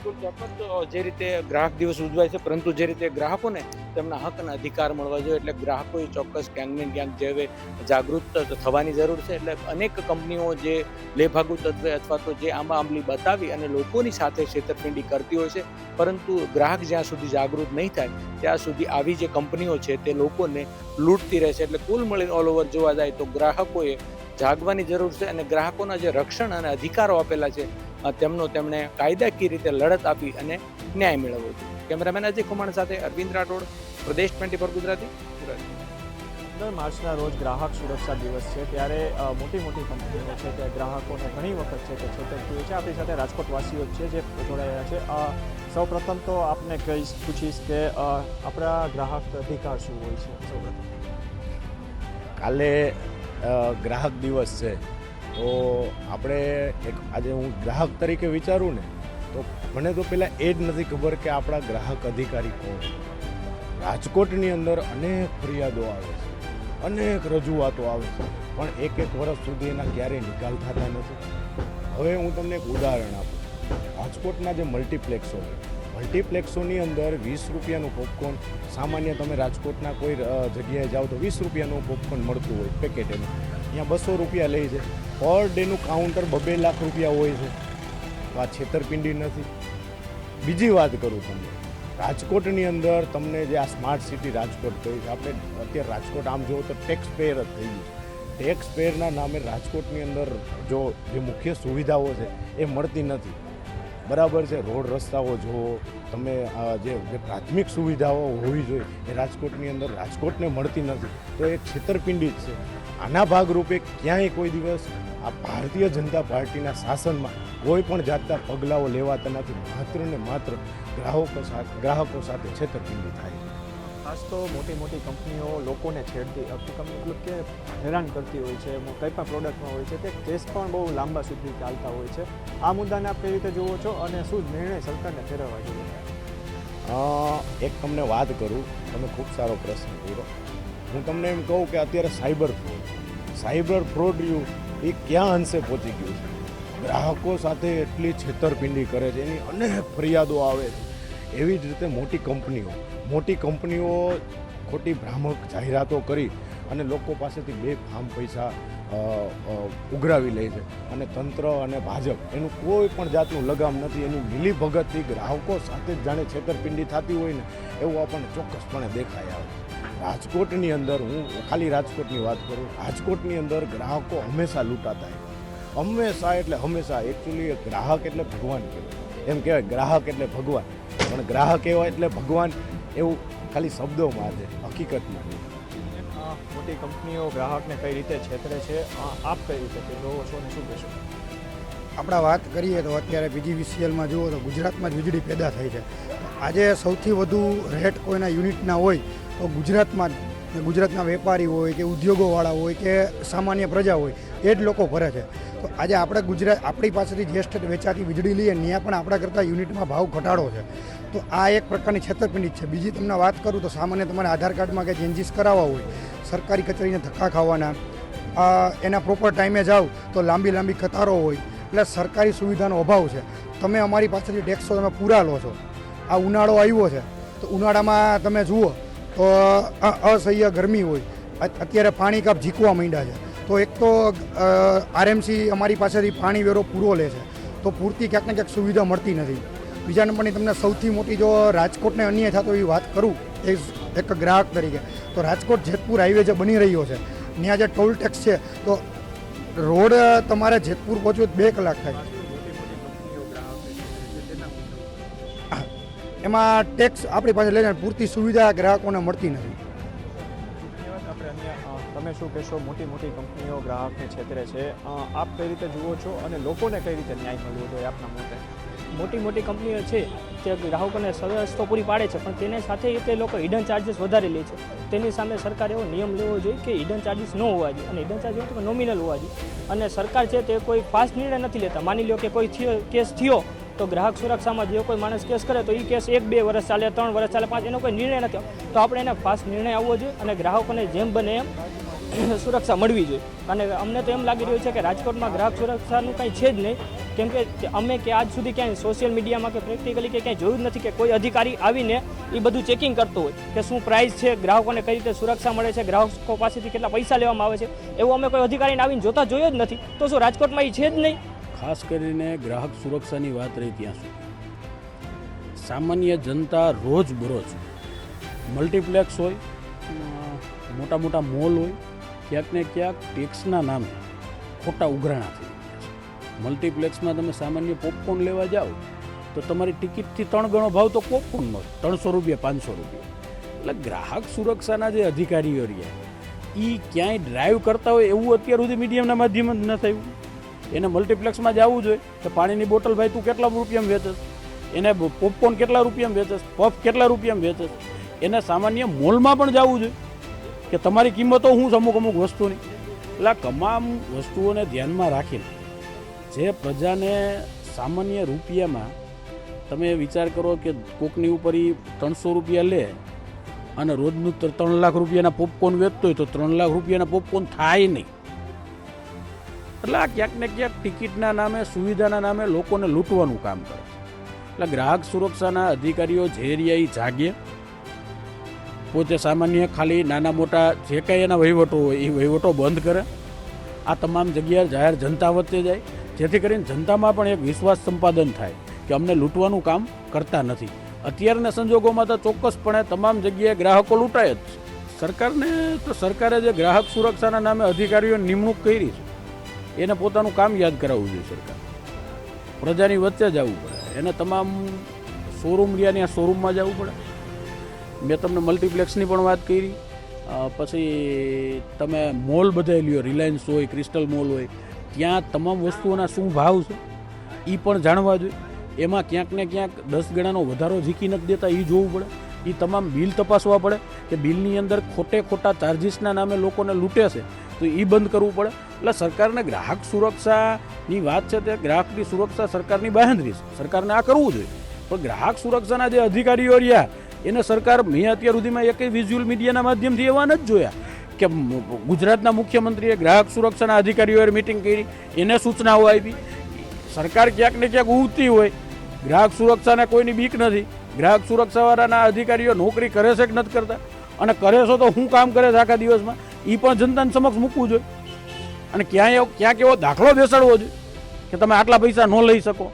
બિલકુલ ચોક્કસ. તો જે રીતે ગ્રાહક દિવસ ઉજવાય છે, પરંતુ જે રીતે ગ્રાહકોને તેમના હક અને અધિકાર મળવા જોઈએ, એટલે ગ્રાહકોએ ચોક્કસ ક્યાંક ને ક્યાંક જે જાગૃત થવાની જરૂર છે. એટલે અનેક કંપનીઓ જે લેભાગુ તત્વે અથવા તો જે આંબા આંબલી બતાવી અને લોકોની સાથે છેતરપિંડી કરતી હોય છે, પરંતુ ગ્રાહક જ્યાં સુધી જાગૃત નહીં થાય ત્યાં સુધી આવી જે કંપનીઓ છે તે લોકોને લૂંટતી રહે છે. એટલે કુલ મળીને ઓલ ઓવર જોવા જાય તો ગ્રાહકોએ જાગવાની જરૂર છે અને ગ્રાહકોના જે રક્ષણ અને અધિકારો આપેલા છે તેમણે કાયદાકીય રીતે લડત આપી અને ન્યાય મેળવવો જોઈએ. કેમેરામેન અજય કુમાર સાથે અરવિંદ રાઠોડ, પ્રદેશ 24 ગુજરાતી, સુરત. 15 માર્ચના રોજ ગ્રાહક સુરક્ષા દિવસ છે, ત્યારે મોટી મોટી કંપનીઓ છે તે ગ્રાહકોને ઘણી વખત છે તે છેતરતી હોય છે. આપણી સાથે રાજકોટવાસીઓ છે જે જોડાયા છે. સૌપ્રથમ તો આપને પૂછીશ કે આપણા ગ્રાહક અધિકાર શું હોય છે? સૌપ્રથમ કાલે ગ્રાહક દિવસ છે, તો આપણે આજે હું ગ્રાહક તરીકે વિચારું ને તો મને તો પહેલાં એ જ નથી ખબર કે આપણા ગ્રાહક અધિકારી કોણ છે. રાજકોટની અંદર અનેક ફરિયાદો આવે છે, અનેક રજૂઆતો આવે છે, પણ એક વર્ષ સુધી એના ક્યારેય નિકાલ થતા નથી. હવે હું તમને એક ઉદાહરણ આપું. રાજકોટના જે મલ્ટીપ્લેક્સો છે, મલ્ટીપ્લેક્સોની અંદર 20 રૂપિયાનું પોપકોર્ન, સામાન્ય તમે રાજકોટના કોઈ જગ્યાએ જાઓ તો 20 રૂપિયાનું પોપકોર્ન મળતું હોય પેકેટ એનું, અહીંયા 200 રૂપિયા લે છે. પર ડેનું કાઉન્ટર 2 લાખ રૂપિયા હોય છે. તો આ છેતરપિંડી નથી? બીજી વાત કરું તમને, રાજકોટની અંદર તમને જે આ સ્માર્ટ સિટી રાજકોટ કહ્યું છે, આપણે અત્યારે રાજકોટ આમ જુઓ તો ટેક્સ પેયર જ થઈ ગયું છે. ટેક્સ પેયરના નામે રાજકોટની અંદર જે મુખ્ય સુવિધાઓ છે એ મળતી નથી. બરાબર છે, રોડ રસ્તાઓ જુઓ તમે, જે પ્રાથમિક સુવિધાઓ હોવી જોઈએ એ રાજકોટની અંદર રાજકોટને મળતી નથી. તો એ છેતરપિંડી જ છે. આના ભાગરૂપે ક્યાંય કોઈ દિવસ આ ભારતીય જનતા પાર્ટીના શાસનમાં કોઈ પણ જાતના પગલાઓ લેવાતા નથી. માત્ર ને માત્ર ગ્રાહકો સાથે છેતરપિંડી થાય છે. ખાસ તો મોટી મોટી કંપનીઓ લોકોને છેડતી મતલબ કે હેરાન કરતી હોય છે, કંઈ પણ પ્રોડક્ટમાં હોય છે તે કેસ પણ બહુ લાંબા સુધી ચાલતા હોય છે. આ મુદ્દાને આપ કઈ રીતે જુઓ છો અને શું નિર્ણય સરકારને ફેરવવા જોઈએ? એક તમને વાત કરું, તમે ખૂબ સારો પ્રશ્ન કર્યો. હું તમને એમ કહું કે અત્યારે સાયબર ફ્રોડ રહ્યું એ ક્યાં અંશે પહોંચી ગયું છે. ગ્રાહકો સાથે એટલી છેતરપિંડી કરે છે, એની અનેક ફરિયાદો આવે છે. એવી જ રીતે મોટી કંપનીઓ ખોટી ભ્રામક જાહેરાતો કરી અને લોકો પાસેથી બેફામ પૈસા ઉઘરાવી લે છે. અને તંત્ર અને ભાજપ એનું કોઈ પણ જાતનું લગામ નથી. એની મિલીભગતથી ગ્રાહકો સાથે જ જાણે છેતરપિંડી થતી હોય ને એવું આપણને ચોક્કસપણે દેખાય આવે. રાજકોટની અંદર, હું ખાલી રાજકોટની વાત કરું, રાજકોટની અંદર ગ્રાહકો હંમેશા લૂંટાતા હંમેશા. એટલે હંમેશા એકચ્યુઅલી ગ્રાહક એટલે ભગવાન કહેવાય. એમ કહેવાય ગ્રાહક એટલે ભગવાન, પણ ગ્રાહક એવા એટલે ભગવાન એવું ખાલી શબ્દોમાં છે, હકીકતમાં નહીં. મોટી કંપનીઓ ગ્રાહકને કઈ રીતે છેતરે છે, આપ કઈ રીતે જોવો છો અને શું કહેશો? આપણે વાત કરીએ તો અત્યારે PGVCLમાં જુઓ તો ગુજરાતમાં જ વીજળી પેદા થઈ છે. આજે સૌથી વધુ રેટ કોઈના યુનિટના હોય તો ગુજરાતના વેપારી હોય કે ઉદ્યોગોવાળા હોય કે સામાન્ય પ્રજા હોય એ જ લોકો ભરે છે. તો આજે આપણી પાસેથી જે સ્ટેટ વેચાતી વીજળી લઈએ ત્યાં પણ આપણા કરતાં યુનિટમાં ભાવ ઘટાડો છે. તો આ એક પ્રકારની છેતરપિંડી છે. બીજી તમને વાત કરું તો સામાન્ય તમારે આધાર કાર્ડમાં કંઈ ચેન્જીસ કરાવવા હોય, સરકારી કચેરીને ધક્કા ખાવાના, એના પ્રોપર ટાઈમે જાઓ તો લાંબી કતારો હોય. એટલે સરકારી સુવિધાનો અભાવ છે. તમે અમારી પાસેથી ટેક્સો તમે પૂરા લો છો. આ ઉનાળો આવ્યો છે તો ઉનાળામાં તમે જુઓ તો અસહ્ય ગરમી હોય. અત્યારે પાણી કાપ ઝીકવા માંડ્યા છે. તો એક તો RMC અમારી પાસેથી પાણી વેરો પૂરો લે છે, તો પૂરતી ક્યાંક ને ક્યાંક સુવિધા મળતી નથી. બીજા નંબરની તમને સૌથી મોટી જો રાજકોટને અન્યાય થતો એવી વાત કરું એક ગ્રાહક તરીકે, તો રાજકોટ જેતપુર હાઈવે જે બની રહ્યો છે ત્યાં જે ટોલ ટેક્સ છે, તો રોડ તમારે જેતપુર પહોંચવું 2 કલાક થાય. એમાં ટેક્સ આપણી પાસે લઈને પૂરતી સુવિધા ગ્રાહકોને મળતી નથી. તમે શું કહેશો? મોટી કંપનીઓ ગ્રાહકને છેતરે છે, આપ કઈ રીતે જુઓ છો અને લોકોને કઈ રીતે ન્યાય મળવો જોઈએ આપના મતે? મોટી કંપનીઓ છે તે ગ્રાહકોને સર્વિસ તો પૂરી પાડે છે, પણ તેની સાથે તે લોકો હિડન ચાર્જીસ વધારે લે છે. તેની સામે સરકાર એવો નિયમ લેવો જોઈએ કે હિડન ચાર્જીસ ન હોવા જોઈએ, અને હિડન ચાર્જીસ તો નોમિનલ હોવા જોઈએ. અને સરકાર છે તે કોઈ ફાસ્ટ નિર્ણય નથી લેતા. માની લો કે કોઈ કેસ થયો તો ગ્રાહક સુરક્ષામાં જો કોઈ માણસ કેસ કરે તો એ કેસ 1-2 વર્ષ ચાલે, 3 વર્ષ ચાલે, 5, એનો કોઈ નિર્ણય નથી. તો આપણે એને ફાસ્ટ નિર્ણય આવવો જોઈએ અને ગ્રાહકોને જેમ બને એમ સુરક્ષા મળવી જોઈએ. અને અમને તો એમ લાગી રહ્યું છે કે રાજકોટમાં ગ્રાહક સુરક્ષાનું કંઈ છે જ નહીં, કેમ કે અમે કે આજ સુધી ક્યાંય સોશિયલ મીડિયામાં કે પ્રેક્ટિકલી કે ક્યાંય જોયું જ નથી કે કોઈ અધિકારી આવીને એ બધું ચેકિંગ કરતો હોય કે શું પ્રાઇસ છે, ગ્રાહકોને કઈ રીતે સુરક્ષા મળે છે, ગ્રાહકો પાસેથી કેટલા પૈસા લેવામાં આવે છે, એવું અમે કોઈ અધિકારીને આવીને જોતા જોયો જ નથી. તો શું રાજકોટમાં એ છે જ નહીં? ખાસ કરીને ગ્રાહક સુરક્ષાની વાત રહી ત્યાં સુધી સામાન્ય જનતા રોજબરોજ મલ્ટીપ્લેક્સ હોય, મોટા મોટા મોલ હોય, ક્યાંક ને ક્યાંક ટેક્સના નામે ખોટા ઉઘરાણા થઈ રહ્યા છે. મલ્ટીપ્લેક્સમાં તમે સામાન્ય પોપકોર્ન લેવા જાઓ તો તમારી ટિકિટથી 3 ગણો ભાવ તો પોપકોર્નનો, 300 રૂપિયા 500 રૂપિયા. એટલે ગ્રાહક સુરક્ષાના જે અધિકારીઓ રહ્યા એ ક્યાંય ડ્રાઈવ કરતા હોય એવું અત્યાર સુધી મીડિયમના માધ્યમ જ ન થયું. એને મલ્ટીપ્લેક્સમાં જવું જોઈએ કે પાણીની બોટલ ભાઈ તું કેટલા રૂપિયામાં વેચસ, એને પોપકોર્ન કેટલા રૂપિયામાં વેચસ, પફ કેટલા રૂપિયામાં વેચસ. એને સામાન્ય મોલમાં પણ જવું જોઈએ કે તમારી કિંમતો શું છે અમુક વસ્તુની. એટલે આ તમામ વસ્તુઓને ધ્યાનમાં રાખીને જે પ્રજાને સામાન્ય રૂપિયામાં તમે વિચાર કરો કે કોકની ઉપર 300 રૂપિયા લે અને રોજનું 3 લાખ રૂપિયાના પોપકોર્ન વેચતો હોય તો 3 લાખ રૂપિયાના પોપકોર્ન થાય નહીં. એટલે આ ક્યાંક ને ક્યાંક ટિકિટના નામે, સુવિધાના નામે લોકોને લૂંટવાનું કામ કરે છે. એટલે ગ્રાહક સુરક્ષાના અધિકારીઓ જે રહ્યા એ જાગે, પોતે સામાન્ય ખાલી નાના મોટા જે કાંઈ એના વહીવટો હોય એ વહીવટો બંધ કરે. આ તમામ જગ્યાએ જાહેર જનતા વચ્ચે જાય જેથી કરીને જનતામાં પણ એક વિશ્વાસ સંપાદન થાય કે અમને લૂંટવાનું કામ કરતા નથી. અત્યારના સંજોગોમાં તો ચોક્કસપણે તમામ જગ્યાએ ગ્રાહકો લૂંટાય જ છે. સરકારે જે ગ્રાહક સુરક્ષાના નામે અધિકારીઓની નિમણૂક કરી છે એને પોતાનું કામ યાદ કરાવવું જોઈએ. સરકાર પ્રજાની વચ્ચે જવું પડે, એને તમામ શોરૂમ રહ્યા ત્યાં શોરૂમમાં જવું પડે. મેં તમને મલ્ટીપ્લેક્સની પણ વાત કરી, પછી તમે મોલ બધા લ્યો, રિલાયન્સ હોય, ક્રિસ્ટલ મોલ હોય, ત્યાં તમામ વસ્તુઓના શું ભાવ છે એ પણ જાણવા જોઈએ. એમાં ક્યાંક ને ક્યાંક 10 ગણાનો વધારો ઝીકી નથી દેતા એ જોવું પડે. એ તમામ બિલ તપાસવા પડે કે બિલની અંદર ખોટા ચાર્જિસના નામે લોકોને લૂંટે છે તો એ બંધ કરવું પડે. એટલે સરકારને ગ્રાહક સુરક્ષાની વાત છે તે ગ્રાહકની સુરક્ષા સરકારની બાંહેધરી છે, સરકારને આ કરવું જોઈએ. પણ ગ્રાહક સુરક્ષાના જે અધિકારીઓ રહ્યા એને સરકાર, મેં અત્યાર સુધીમાં એક વિઝ્યુઅલ મીડિયાના માધ્યમથી એવા નથી જોયા કે ગુજરાતના મુખ્યમંત્રીએ ગ્રાહક સુરક્ષાના અધિકારીઓએ મિટિંગ કરી, એને સૂચનાઓ આપી. સરકાર ક્યાંક ને ક્યાંક ઉગતી હોય, ગ્રાહક સુરક્ષાને કોઈની બીક નથી. ગ્રાહક સુરક્ષાવાળાના અધિકારીઓ નોકરી કરે છે કે નથી કરતા, અને કરે છે તો શું કામ કરે છે આખા દિવસમાં એ પણ જનતાને સમક્ષ મૂકવું જોઈએ. અને ક્યાંક એવો દાખલો બેસાડવો જોઈએ કે તમે આટલા પૈસા ન લઈ શકો,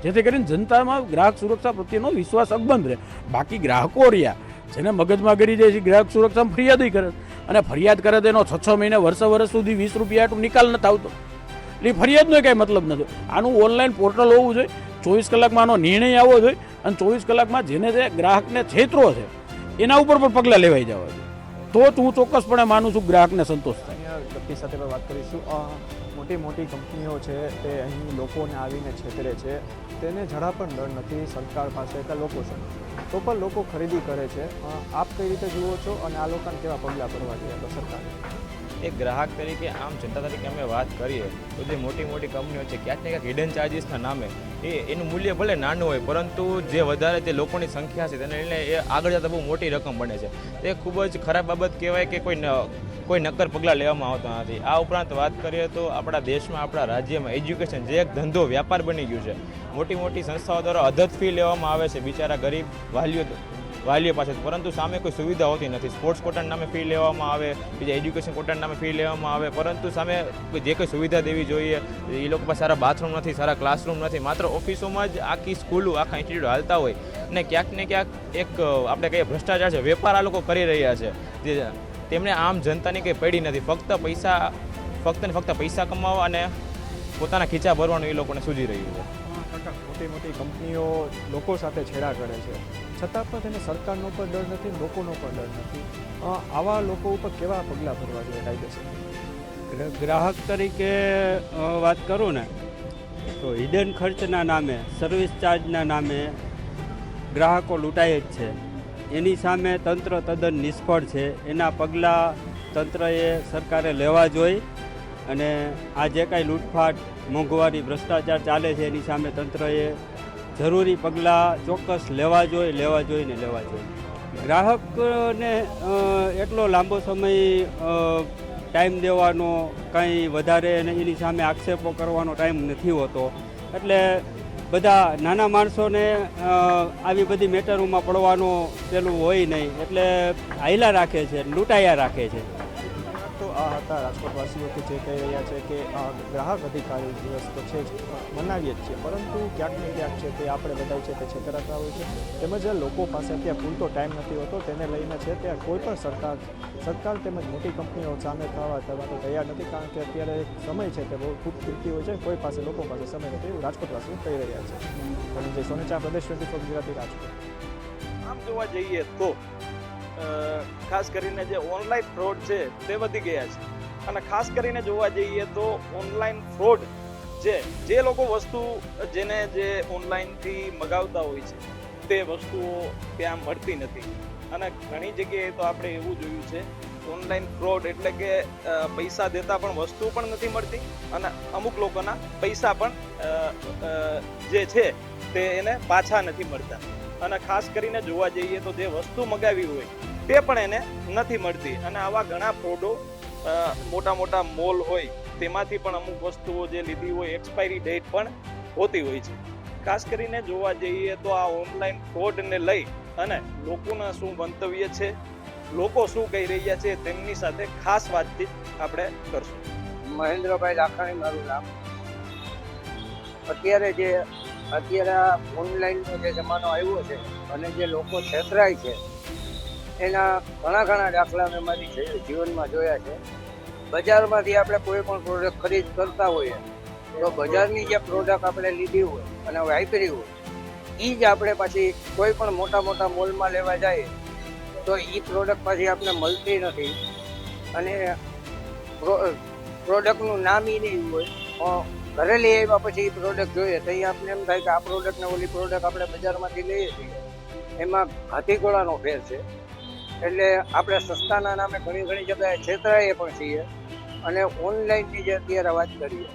જેથી કરીને જનતામાં ગ્રાહક સુરક્ષા પ્રત્યેનો વિશ્વાસ અકબંધ રહે. બાકી ગ્રાહકો રહ્યા જેને મગજમાં ગરી જાય છે ગ્રાહક સુરક્ષામાં ફરિયાદ કરે, અને ફરિયાદ કરે તેનો 6 મહિને વર્ષ સુધી 20 રૂપિયા આટલું નિકાલ નથી આવતો. એટલે ફરિયાદનો કાંઈ મતલબ નથી. આનું ઓનલાઈન પોર્ટલ હોવું જોઈએ, 24 કલાકમાં આનો નિર્ણય આવવો જોઈએ, અને 24 કલાકમાં જેને જે ગ્રાહકને છેતરો છે એના ઉપર પણ પગલાં લેવાઈ જવા જોઈએ. તો જ હું ચોક્કસપણે માનું છું ગ્રાહકને સંતોષ થાય. વ્યક્તિ સાથે પણ વાત કરીશું. મોટી કંપનીઓ છે તે અહીં લોકોને આવીને છેતરે છે, તેને જરા પણ ડર નથી સરકાર પાસે કે લોકો છે, તો પણ લોકો ખરીદી કરે છે. આપ કઈ રીતે જુઓ છો અને આ લોકોને કેવા પગલાં ભરવા જોઈએ સરકારે? એક ગ્રાહક તરીકે, આમ જનતા તરીકે અમે વાત કરીએ તો જે મોટી કંપનીઓ છે ક્યાંક ને ક્યાંક હિડન ચાર્જિસના નામે એનું મૂલ્ય ભલે નાનું હોય, પરંતુ જે વધારે જે લોકોની સંખ્યા છે તેને લઈને એ આગળ જતાં બહુ મોટી રકમ બને છે. તે ખૂબ જ ખરાબ બાબત કહેવાય કે કોઈ નક્કર પગલાં લેવામાં આવતા નથી. આ ઉપરાંત વાત કરીએ તો આપણા દેશમાં, આપણા રાજ્યમાં એજ્યુકેશન જે એક ધંધો, વ્યાપાર બની ગયું છે. મોટી સંસ્થાઓ દ્વારા અધધ ફી લેવામાં આવે છે બિચારા ગરીબ વાલીઓ પાસે, પરંતુ સામે કોઈ સુવિધા હોતી નથી. સ્પોર્ટ્સ કોટાના નામે ફી લેવામાં આવે, બીજા એજ્યુકેશન કોટાના નામે ફી લેવામાં આવે, પરંતુ સામે જે કોઈ સુવિધા દેવી જોઈએ એ લોકો પાસે સારા બાથરૂમ નથી, સારા ક્લાસરૂમ નથી. માત્ર ઓફિસોમાં જ આખી સ્કૂલો, આખા ઇન્સ્ટિટ્યૂટ હાલતા હોય, અને ક્યાંક ને ક્યાંક એક આપણે કહીએ ભ્રષ્ટાચાર છે, વેપાર આ લોકો કરી રહ્યા છે. જે તેમને આમ જનતાની કંઈ પડી નથી. ફક્ત પૈસા કમાવા અને પોતાના ખીચા ભરવાનું એ લોકોને સૂઝી રહ્યું છે. મોટી કંપનીઓ લોકો સાથે છેડા કરે છે, છતાં પણ તેને સરકારનો પણ ડર નથી, લોકોનો પણ ડર નથી. આવા લોકો ઉપર કેવા પગલાં ભરવા જોઈએ કાયદેસર? ગ્રાહક તરીકે વાત કરું ને તો હિડન ખર્ચના નામે, સર્વિસ ચાર્જના નામે ગ્રાહકો લૂંટાય જ છે. એની સામે તંત્ર તદ્દન નિષ્ફળ છે. એના પગલાં તંત્રએ, સરકારે લેવા જોઈએ. અને આ જે કાંઈ લૂંટફાટ, મોંઘવારી, ભ્રષ્ટાચાર ચાલે છે એની સામે તંત્રએ જરૂરી પગલાં ચોક્કસ લેવા જોઈએ. ગ્રાહકને એટલો લાંબો સમય ટાઈમ દેવાનો, કંઈ વધારે એની સામે આક્ષેપો કરવાનો ટાઈમ નથી હોતો. એટલે બધા નાના માણસોને આવી બધી મેટરોમાં પડવાનો પેલું હોય નહીં, એટલે હાયલા રાખે છે, લૂંટાયા રાખે છે. તો આ હતા રાજકોટવાસીઓ કે જે કહી રહ્યા છે કે ગ્રાહક અધિકારી દિવસ તો છે જ, મનાવીએ જ છીએ, પરંતુ ક્યાંક ને ક્યાંક છે તે આપણે બધા છે તે છેતરાતા હોય છે. તેમજ લોકો પાસે અત્યારે પૂરતો ટાઈમ નથી હોતો, તેને લઈને છે ત્યાં કોઈ પણ સરકાર તેમજ મોટી કંપનીઓ સામે થવા તો તૈયાર નથી, કારણ કે અત્યારે સમય છે તે બહુ ખૂબ કિંમતી હોય છે, કોઈ પાસે લોકો પાસે સમય નથી, એવું રાજકોટવાસીઓ કહી રહ્યા છે. ધનંજય સોનેચા, પ્રદેશ 24 ગુજરાતી, રાજકોટ. આમ જોવા જઈએ તો ખાસ કરીને જે ઓનલાઈન ફ્રોડ છે તે વધી ગયા છે, અને ખાસ કરીને જોવા જઈએ તો ઓનલાઈન ફ્રોડ જે લોકો વસ્તુ જે ઓનલાઈનથી મગાવતા હોય છે તે વસ્તુઓ ત્યાં મળતી નથી. અને ઘણી જગ્યાએ તો આપણે એવું જોયું છે ઓનલાઈન ફ્રોડ એટલે કે પૈસા દેતા પણ વસ્તુ પણ નથી મળતી, અને અમુક લોકોના પૈસા પણ જે છે તે એને પાછા નથી મળતા. અને ખાસ કરીને જોવા જઈએ તો જે વસ્તુ મગાવી હોય તે પણ એને નથી મળતી. અને આવા ઘણા ફ્રોડો મોટા મોટા મોલ હોય તેમાંથી પણ અમુક વસ્તુઓ જે લીધી હોય એક્સપાયરી ડેટ પણ હોતી હોય છે. ખાસ કરીને જોવા જઈએ તો આ ઓનલાઈન ફ્રોડને લઈ અને લોકોના શું મંતવ્ય છે, લોકો શું કહી રહ્યા છે, તેમની સાથે ખાસ વાતચીત આપણે કરશું. મહેન્દ્રભાઈ લાખાણી મારું નામ. અત્યારે ઓનલાઈનનો જે જમાનો આવ્યો છે અને જે લોકો છેતરાય છે એના ઘણા દાખલા મેં મારી જીવનમાં જોયા છે. બજારમાંથી આપણે કોઈ પણ પ્રોડક્ટ ખરીદ કરતા હોઈએ તો બજારની જે પ્રોડક્ટ આપણે લીધી હોય અને વાપરી હોય એ જ આપણે પછી કોઈ પણ મોટા મોલમાં લેવા જઈએ તો એ પ્રોડક્ટ પછી આપણે મળતી નથી, અને પ્રોડક્ટનું નામ એ નહીં હોય. ઘરે લઈ આવ્યા પછી એ પ્રોડક્ટ જોઈએ તો એ આપણે એમ થાય કે આ પ્રોડક્ટ ને ઓલી પ્રોડક્ટ આપણે બજારમાંથી લઈએ છીએ એમાં હાથીઘોડાનો ફેર છે. એટલે આપણે સસ્તાના નામે ઘણી જગ્યાએ છેતરાઈએ પણ છીએ. અને ઓનલાઈનની જે અત્યારે વાત કરીએ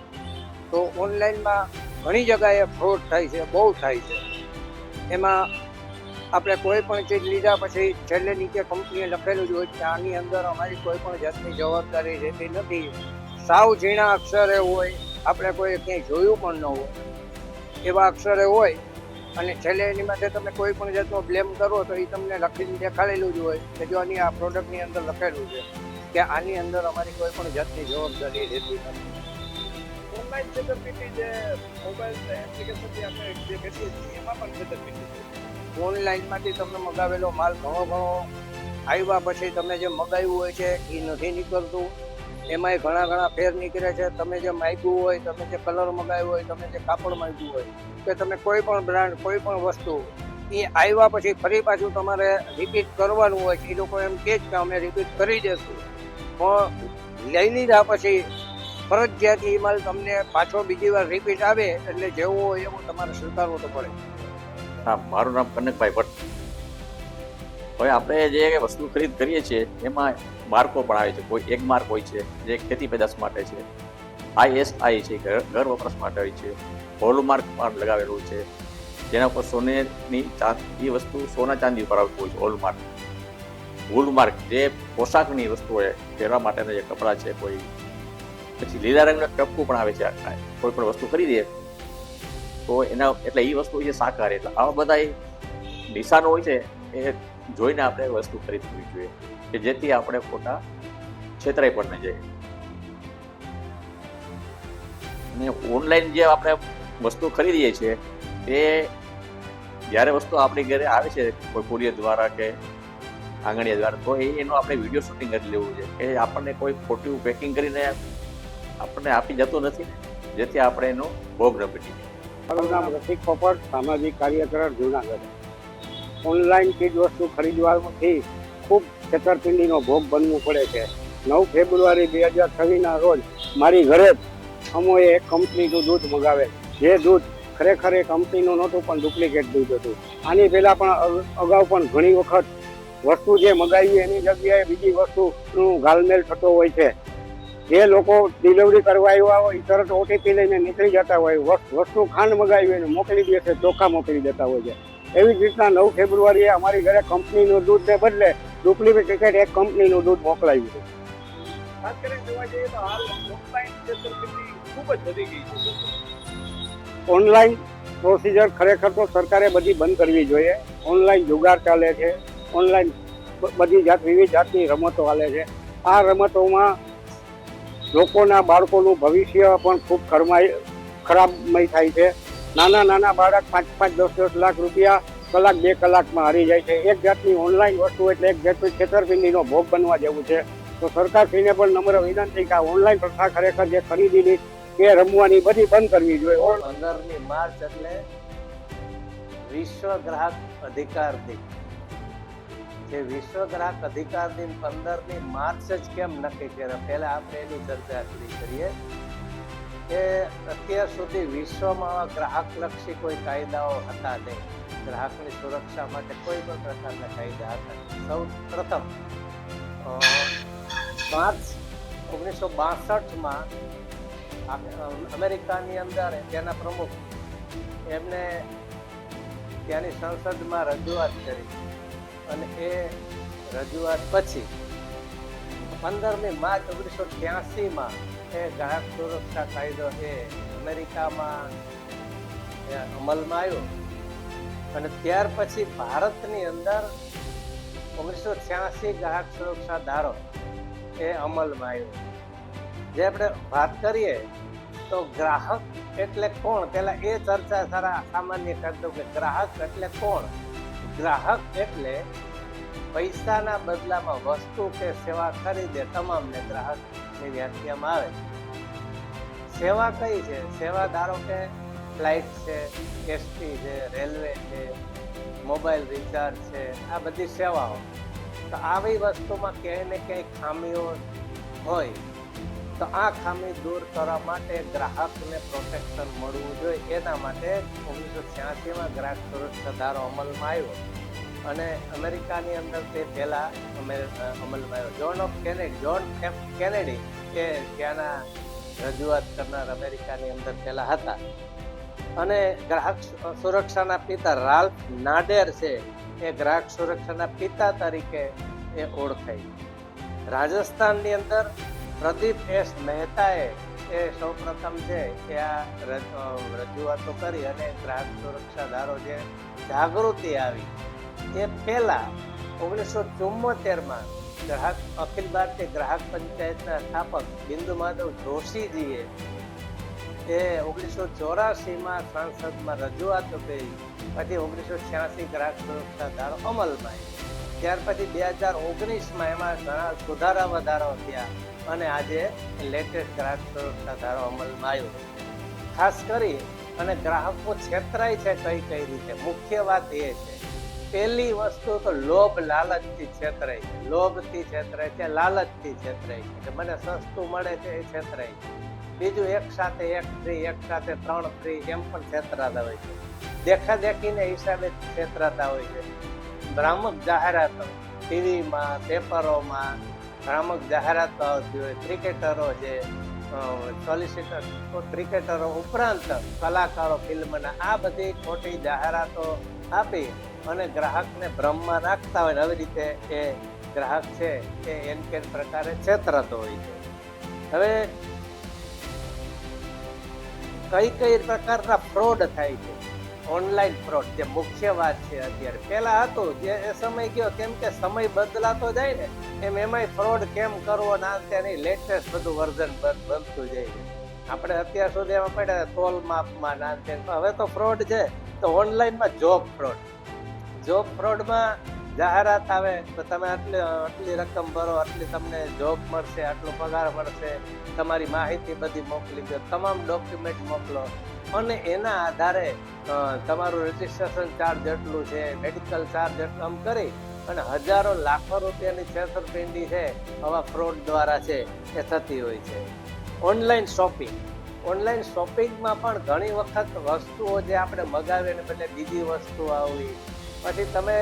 તો ઓનલાઈનમાં ઘણી જગ્યાએ ફ્રોડ થાય છે, બહુ થાય છે. એમાં આપણે કોઈ પણ ચીજ લીધા પછી છેલ્લે નીચે કંપનીએ લખેલું જ હોય કે આની અંદર અમારી કોઈ પણ જાતની જવાબદારી રહેતી નથી. સાવ ઝીણા અક્ષરે હોય, આપણે કોઈ ક્યાંય જોયું પણ ન હોય એવા અક્ષરે હોય, અને છેલ્લે એની માટે તમે કોઈ પણ જાતનો બ્લેમ કરો તો એ તમને લખીને દેખાડેલું જ હોય કે જો આની આ પ્રોડક્ટની અંદર લખેલું છે કે આની અંદર અમારી કોઈ પણ જાતની જવાબદારી રહેતી નથી. ઓનલાઈન છેતરપિંડી જે મોબાઈલ એપ્લિકેશનથી આપણે જે કરીએ છીએ એમાં પણ છેતરપિંડી છે. ઓનલાઈનમાંથી તમે મગાવેલો માલ ઘણો આવ્યા પછી તમે જે મગાવ્યું હોય છે એ નથી નીકળતું, એમાંય ઘણા ફેર નીકળે છે. તમે જે માગ્યું હોય, તમે જે કલર મગાવ્યો હોય, તમે જે કાપડ માગ્યું હોય કે તમે કોઈ પણ બ્રાન્ડ કોઈ પણ વસ્તુ એ આવ્યા પછી ફરી પાછું તમારે રિપીટ કરવાનું હોય છે. એ લોકો એમ કહે છે કે અમે રિપીટ કરી દઈશું, પણ લઈ લીધા પછી ફરજિયાત એ માલ તમને પાછો બીજી વાર રિપીટ આવે એટલે જેવું હોય એવું તમારે સ્વીકારવું તો પડે. હા, મારું નામ કનકભાઈ ભટ્ટ. હવે આપણે જે વસ્તુ ખરીદ કરીએ છીએ એમાં માર્કો પણ આવે છે. કોઈ એક માર્ક હોય છે જે ખેતી પેદાશ માટે છે, ISI છે ઘર વપરાશ માટે હોય છે, હોલમાર્ક પણ લગાવેલું છે જેના ઉપર સોનેની એ વસ્તુ સોના ચાંદી ઉપર આવતું હોય છે. હોલમાર્ક, વૂલમાર્ક જે પોશાકની વસ્તુ હોય પહેરવા માટેના જે કપડાં છે, કોઈ પછી લીલા રંગના ટપકું પણ આવે છે. કોઈ પણ વસ્તુ ખરીદીએ તો એના એટલે એ વસ્તુ છે શાકાહારી. એટલે આવા બધા નિશાનો હોય છે એ જોઈને આપણે વસ્તુ ખરીદવી જોઈએ કે જેથી આપણે ખોટા છેતરાઈ પણ ન જાય. અને ઓનલાઈન જે આપણે વસ્તુ ખરીદીએ છીએ તે જ્યારે વસ્તુ આપણી ઘરે આવે છે કોઈ કુરિયર દ્વારા કે આંગણીયા દ્વારા, તો એનો આપણે વિડીયો શૂટિંગ કરી લેવું છે કે આપણને કોઈ ખોટું પેકિંગ કરીને આપણને આપી જતું નથી, જેથી આપણે એનો ભોગ ન પડીએ. મારું નામ રસિક પોપટ, સામાજિક કાર્યકર, જૂનાગઢ. ઓનલાઈન ચીજ વસ્તુ ખરીદવાથી ખૂબ છેતરપિંડીનો ભોગ બનવું પડે છે. 9 ફેબ્રુઆરી 2026ના રોજ મારી ઘરે જ અમોએ એક કંપનીનું દૂધ મગાવે. જે દૂધ ખરેખર એ કંપનીનું નહોતું પણ ડુપ્લિકેટ દૂધ હતું. આની પહેલાં પણ અગાઉ પણ ઘણી વખત વસ્તુ જે મગાવી એની જગ્યાએ બીજી વસ્તુનું ગાલમેલ થતો હોય છે. જે લોકો ડિલિવરી કરવા આવ્યા હોય તરત OTP લઈને નીકળી જતા હોય, વસ્તુ ખાંડ મગાવી અને મોકલી દે છે, ચોખા મોકલી દેતા હોય છે. એવી જ રીતના 9 ફેબ્રુઆરીએ અમારી ઘરે કંપનીનું દૂધને બદલે ડુપ્લિકેટ એક કંપનીનું દૂધ મોકલાવ્યું છે. ખાસ કરીને જોવા જઈએ તો હાલ ઓનલાઈન છેતરપિંડી ખૂબ જ વધી ગઈ છે. ઓનલાઈન પ્રોસિજર ખરેખર તો સરકારે બધી બંધ કરવી જોઈએ. ઓનલાઈન જુગાર ચાલે છે, ઓનલાઈન બધી વિવિધ જાતની રમતો ચાલે છે. આ રમતોમાં લોકોના બાળકોનું ભવિષ્ય પણ ખૂબ ખરાબમય થાય છે. નાના બાળક 5-10 લાખ રૂપિયા કલાક 2 કલાકમાં હારી જાય છે. એક જાતની ઓનલાઈન વસ્તુ એટલે એક જાતની છેતરપિંડીનો ભોગ બનવા જેવું છે. તો સરકારશ્રીને પણ નમ્ર વિનંતી કે આ ઓનલાઈન પ્રથા ખરેખર જે ખરીદીની કે રમવાની બધી બંધ કરવી જોઈએ. 15મી માર્ચ એટલે વિશ્વ ગ્રાહક અધિકાર દિન. જે વિશ્વ ગ્રાહક અધિકાર દિન 15મી માર્ચ જ કેમ નક્કી કર્યો, પહેલા આપણે એની ચર્ચા કરીએ કે અત્યાર સુધી વિશ્વમાં ગ્રાહકલક્ષી કોઈ કાયદાઓ હતા નહીં. ગ્રાહકની સુરક્ષા માટે કોઈ પણ પ્રકારના કાયદા હતા. સૌ પ્રથમ માર્ચ 1962માં અમેરિકાની અંદર ત્યાંના પ્રમુખ એમને ત્યાંની સંસદમાં રજૂઆત કરી અને એ રજૂઆત પછી 15મી માર્ચ 1983માં એ ગ્રાહક સુરક્ષા કાયદો એ અમેરિકામાં અમલમાં આવ્યો અને ત્યાર પછી ભારતની અંદર 1986 ગ્રાહક સુરક્ષા ધારો એ અમલમાં આવ્યો. જે આપણે વાત કરીએ તો ગ્રાહક એટલે કોણ, પેલા એ ચર્ચા સામાન્ય કરી દઉં કે ગ્રાહક એટલે કોણ. ગ્રાહક એટલે પૈસાના બદલામાં વસ્તુ કે સેવા ખરીદે તમામને ગ્રાહકની વ્યાખ્યામાં આવે. સેવા કઈ છે? સેવા ધારો કે ફ્લાઇટ છે, એસટી છે, રેલવે છે, મોબાઈલ રિચાર્જ છે, આ બધી સેવાઓ. તો આવી વસ્તુમાં ક્યાંય ને ક્યાંય ખામીઓ હોય તો આ ખામી દૂર કરવા માટે ગ્રાહકને પ્રોટેક્શન મળવું જોઈએ. એના માટે 1986માં ગ્રાહક સુરક્ષા ધારો અમલમાં આવ્યો અને અમેરિકાની અંદર તે પહેલા અમલમાં આવ્યો. જોન કેનેડી એ ત્યાંના રજૂઆત કરનાર અમેરિકાની અંદર પહેલા હતા અને ગ્રાહક સુરક્ષાના પિતા રાલ્ફ નાડેર છે એ ગ્રાહક સુરક્ષાના પિતા તરીકે એ ઓળખાય. રાજસ્થાનની અંદર પ્રદીપ એસ મહેતાએ એ સૌ પ્રથમ છે એ આ રજૂઆતો કરી અને ગ્રાહક સુરક્ષા ધારો જે જાગૃતિ આવી એ પહેલા 1974માં ગ્રાહક અખિલ ભારતીય ગ્રાહક પંચાયતના સ્થાપક બિંદુ માધવ જોશીજીએ એ 1984માં સંસદમાં રજૂઆતો કરી. પછી 1986 ગ્રાહક સુરક્ષા ધારો અમલમાં આવી. ત્યાર પછી 2019માં એમાં ઘણા સુધારા વધારાઓ થયા અને આજે લેટેસ્ટ ગ્રાહક સુરક્ષા ધારો અમલમાં આવ્યો. ખાસ કરી અને ગ્રાહકો છેતરાય છે કઈ રીતે, મુખ્ય વાત એ છે પહેલી વસ્તુ તો લોભ લાલચથી છેતરાય છે. લોભથી છેતરાય છે, લાલચથી છેતરાય છે કે મને સસ્તું મળે છે એ છેતરાય છે. બીજું એક સાથે એક ફ્રી, એક સાથે 3 ફ્રી એમ પણ છેતરાતા હોય છે. દેખાદેખીને હિસાબે છેતરાતા હોય છે. ભ્રામક જાહેરાતો ટીવીમાં, પેપરોમાં ભ્રામક જાહેરાતો આવતી હોય. ક્રિકેટરો છે, સોલિસિટર ક્રિકેટરો ઉપરાંત કલાકારો ફિલ્મના આ બધી ખોટી જાહેરાતો આપી અને ગ્રાહકને ભ્રમમાં નાખતા હોય. આવી રીતે એ ગ્રાહક છે એ એન પ્રકારે છેતરાતો હોય છે. હવે કઈ પ્રકારના ફ્રોડ થાય છે? ઓનલાઈન ફ્રોડ જે મુખ્ય વાત છે અત્યારે. પહેલા હતું જે એ સમય ગયો, કેમ કે સમય બદલાતો જાય ને એમ એમાંય ફ્રોડ કેમ કરવો ના ત્યાંની લેટેસ્ટ બધું વર્ઝન બનતું જાય છે. આપણે અત્યાર સુધી એમાં પડ્યા તોલ માપમાં ના ત્યાં. હવે તો ફ્રોડ છે તો ઓનલાઈનમાં જોબ ફ્રોડમાં જાહેરાત આવે તો તમે આટલી રકમ ભરો, આટલી તમને જોબ મળશે, આટલો પગાર મળશે, તમારી માહિતી બધી મોકલી દો, તમામ ડોક્યુમેન્ટ મોકલો અને એના આધારે તમારું રજીસ્ટ્રેશન ચાર્જ એટલું છે, મેડિકલ ચાર્જ એટલું આમ કરી અને હજારો લાખો રૂપિયાની છેતરપિંડી છે આવા ફ્રોડ દ્વારા છે એ થતી હોય છે. ઓનલાઈન શોપિંગમાં પણ ઘણી વખત વસ્તુઓ જે આપણે મગાવીને બદલે બીજી વસ્તુ આવી, પછી તમે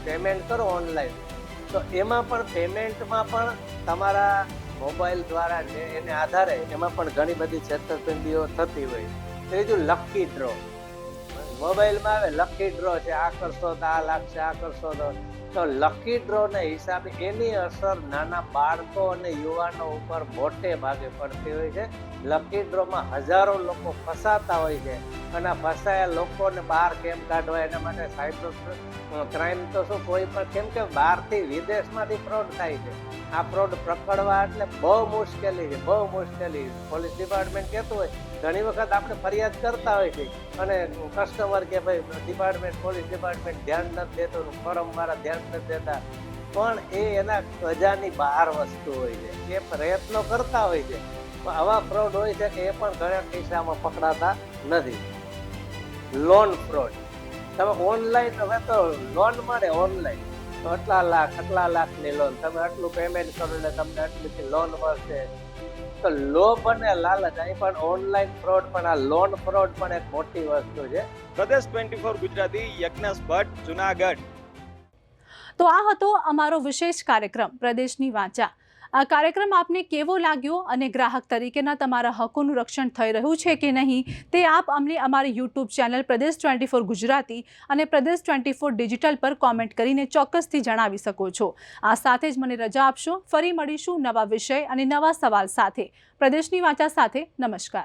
પેમેન્ટ કરો ઓનલાઈન તો એમાં પણ પેમેન્ટમાં પણ તમારા મોબાઈલ દ્વારા એને આધારે એમાં પણ ઘણી બધી છેતરપિંડીઓ થતી હોય. ત્રીજું લકી મોબાઈલમાં આવે લકી ડ્રો છે, આ કરશો તો આ લાગશે, આ કરશો તો લકી ડ્રો ના હિસાબે એની અસર નાના બાળકો અને યુવાનો ઉપર મોટે ભાગે પડતી હોય છે. લકી ડ્રોમાં હજારો લોકો ફસાતા હોય છે અને ફસાયા લોકોને બહાર કેમ કાઢવા એના માટે સાયબર ક્રાઇમ તો શું કોઈ પણ, કેમ કે બહારથી વિદેશમાંથી ફ્રોડ થાય છે. આ ફ્રોડ પકડવા એટલે બહુ મુશ્કેલી છે, બહુ મુશ્કેલી. પોલીસ ડિપાર્ટમેન્ટ કહેતું હોય, ઘણી વખત આપણે ફરિયાદ કરતા હોય છે અને કસ્ટમર કે ભાઈ ડિપાર્ટમેન્ટ, પોલીસ ડિપાર્ટમેન્ટ ધ્યાન નથી દેતું, ફોરમ વાળા ધ્યાન નથી દેતા, પણ એ એના કજાની બહાર વસ્તુ હોય છે. એ પ્રયત્નો કરતા હોય છે, પણ આવા ફ્રોડ હોય છે કે એ પણ ઘણા કિસ્સામાં પકડાતા નથી. લોન ફ્રોડ, તમે ઓનલાઈન હવે તો લોન મળે ઓનલાઈન, તો આટલા લાખની લોન, તમે આટલું પેમેન્ટ કરો એટલે તમને આટલી લોન મળશે. તો લોભ અને લાલચ, અહીં પણ ઓનલાઈન ફ્રોડ પણ, આ લોન ફ્રોડ પણ એક મોટી વસ્તુ છે. પ્રદેશ 24 ગુજરાતી, યજ્ઞેશ ભટ્ટ, જુનાગઢ. તો આ હતો અમારો વિશેષ કાર્યક્રમ પ્રદેશની વાચા. આ કાર્યક્રમ આપને કેવો લાગ્યો અને ગ્રાહક તરીકેના તમારા હકોનું રક્ષણ થઈ રહ્યું છે કે નહીં તે આપ અમને અમારી યુટ્યુબ ચેનલ પ્રદેશ 24 ગુજરાતી અને પ્રદેશ 24 ડિજિટલ પર કોમેન્ટ કરીને ચોક્કસથી જણાવી શકો છો. આ સાથે જ મને રજા આપશો. ફરી મળીશું નવા વિષય અને નવા સવાલ સાથે. પ્રદેશની વાચા સાથે નમસ્કાર.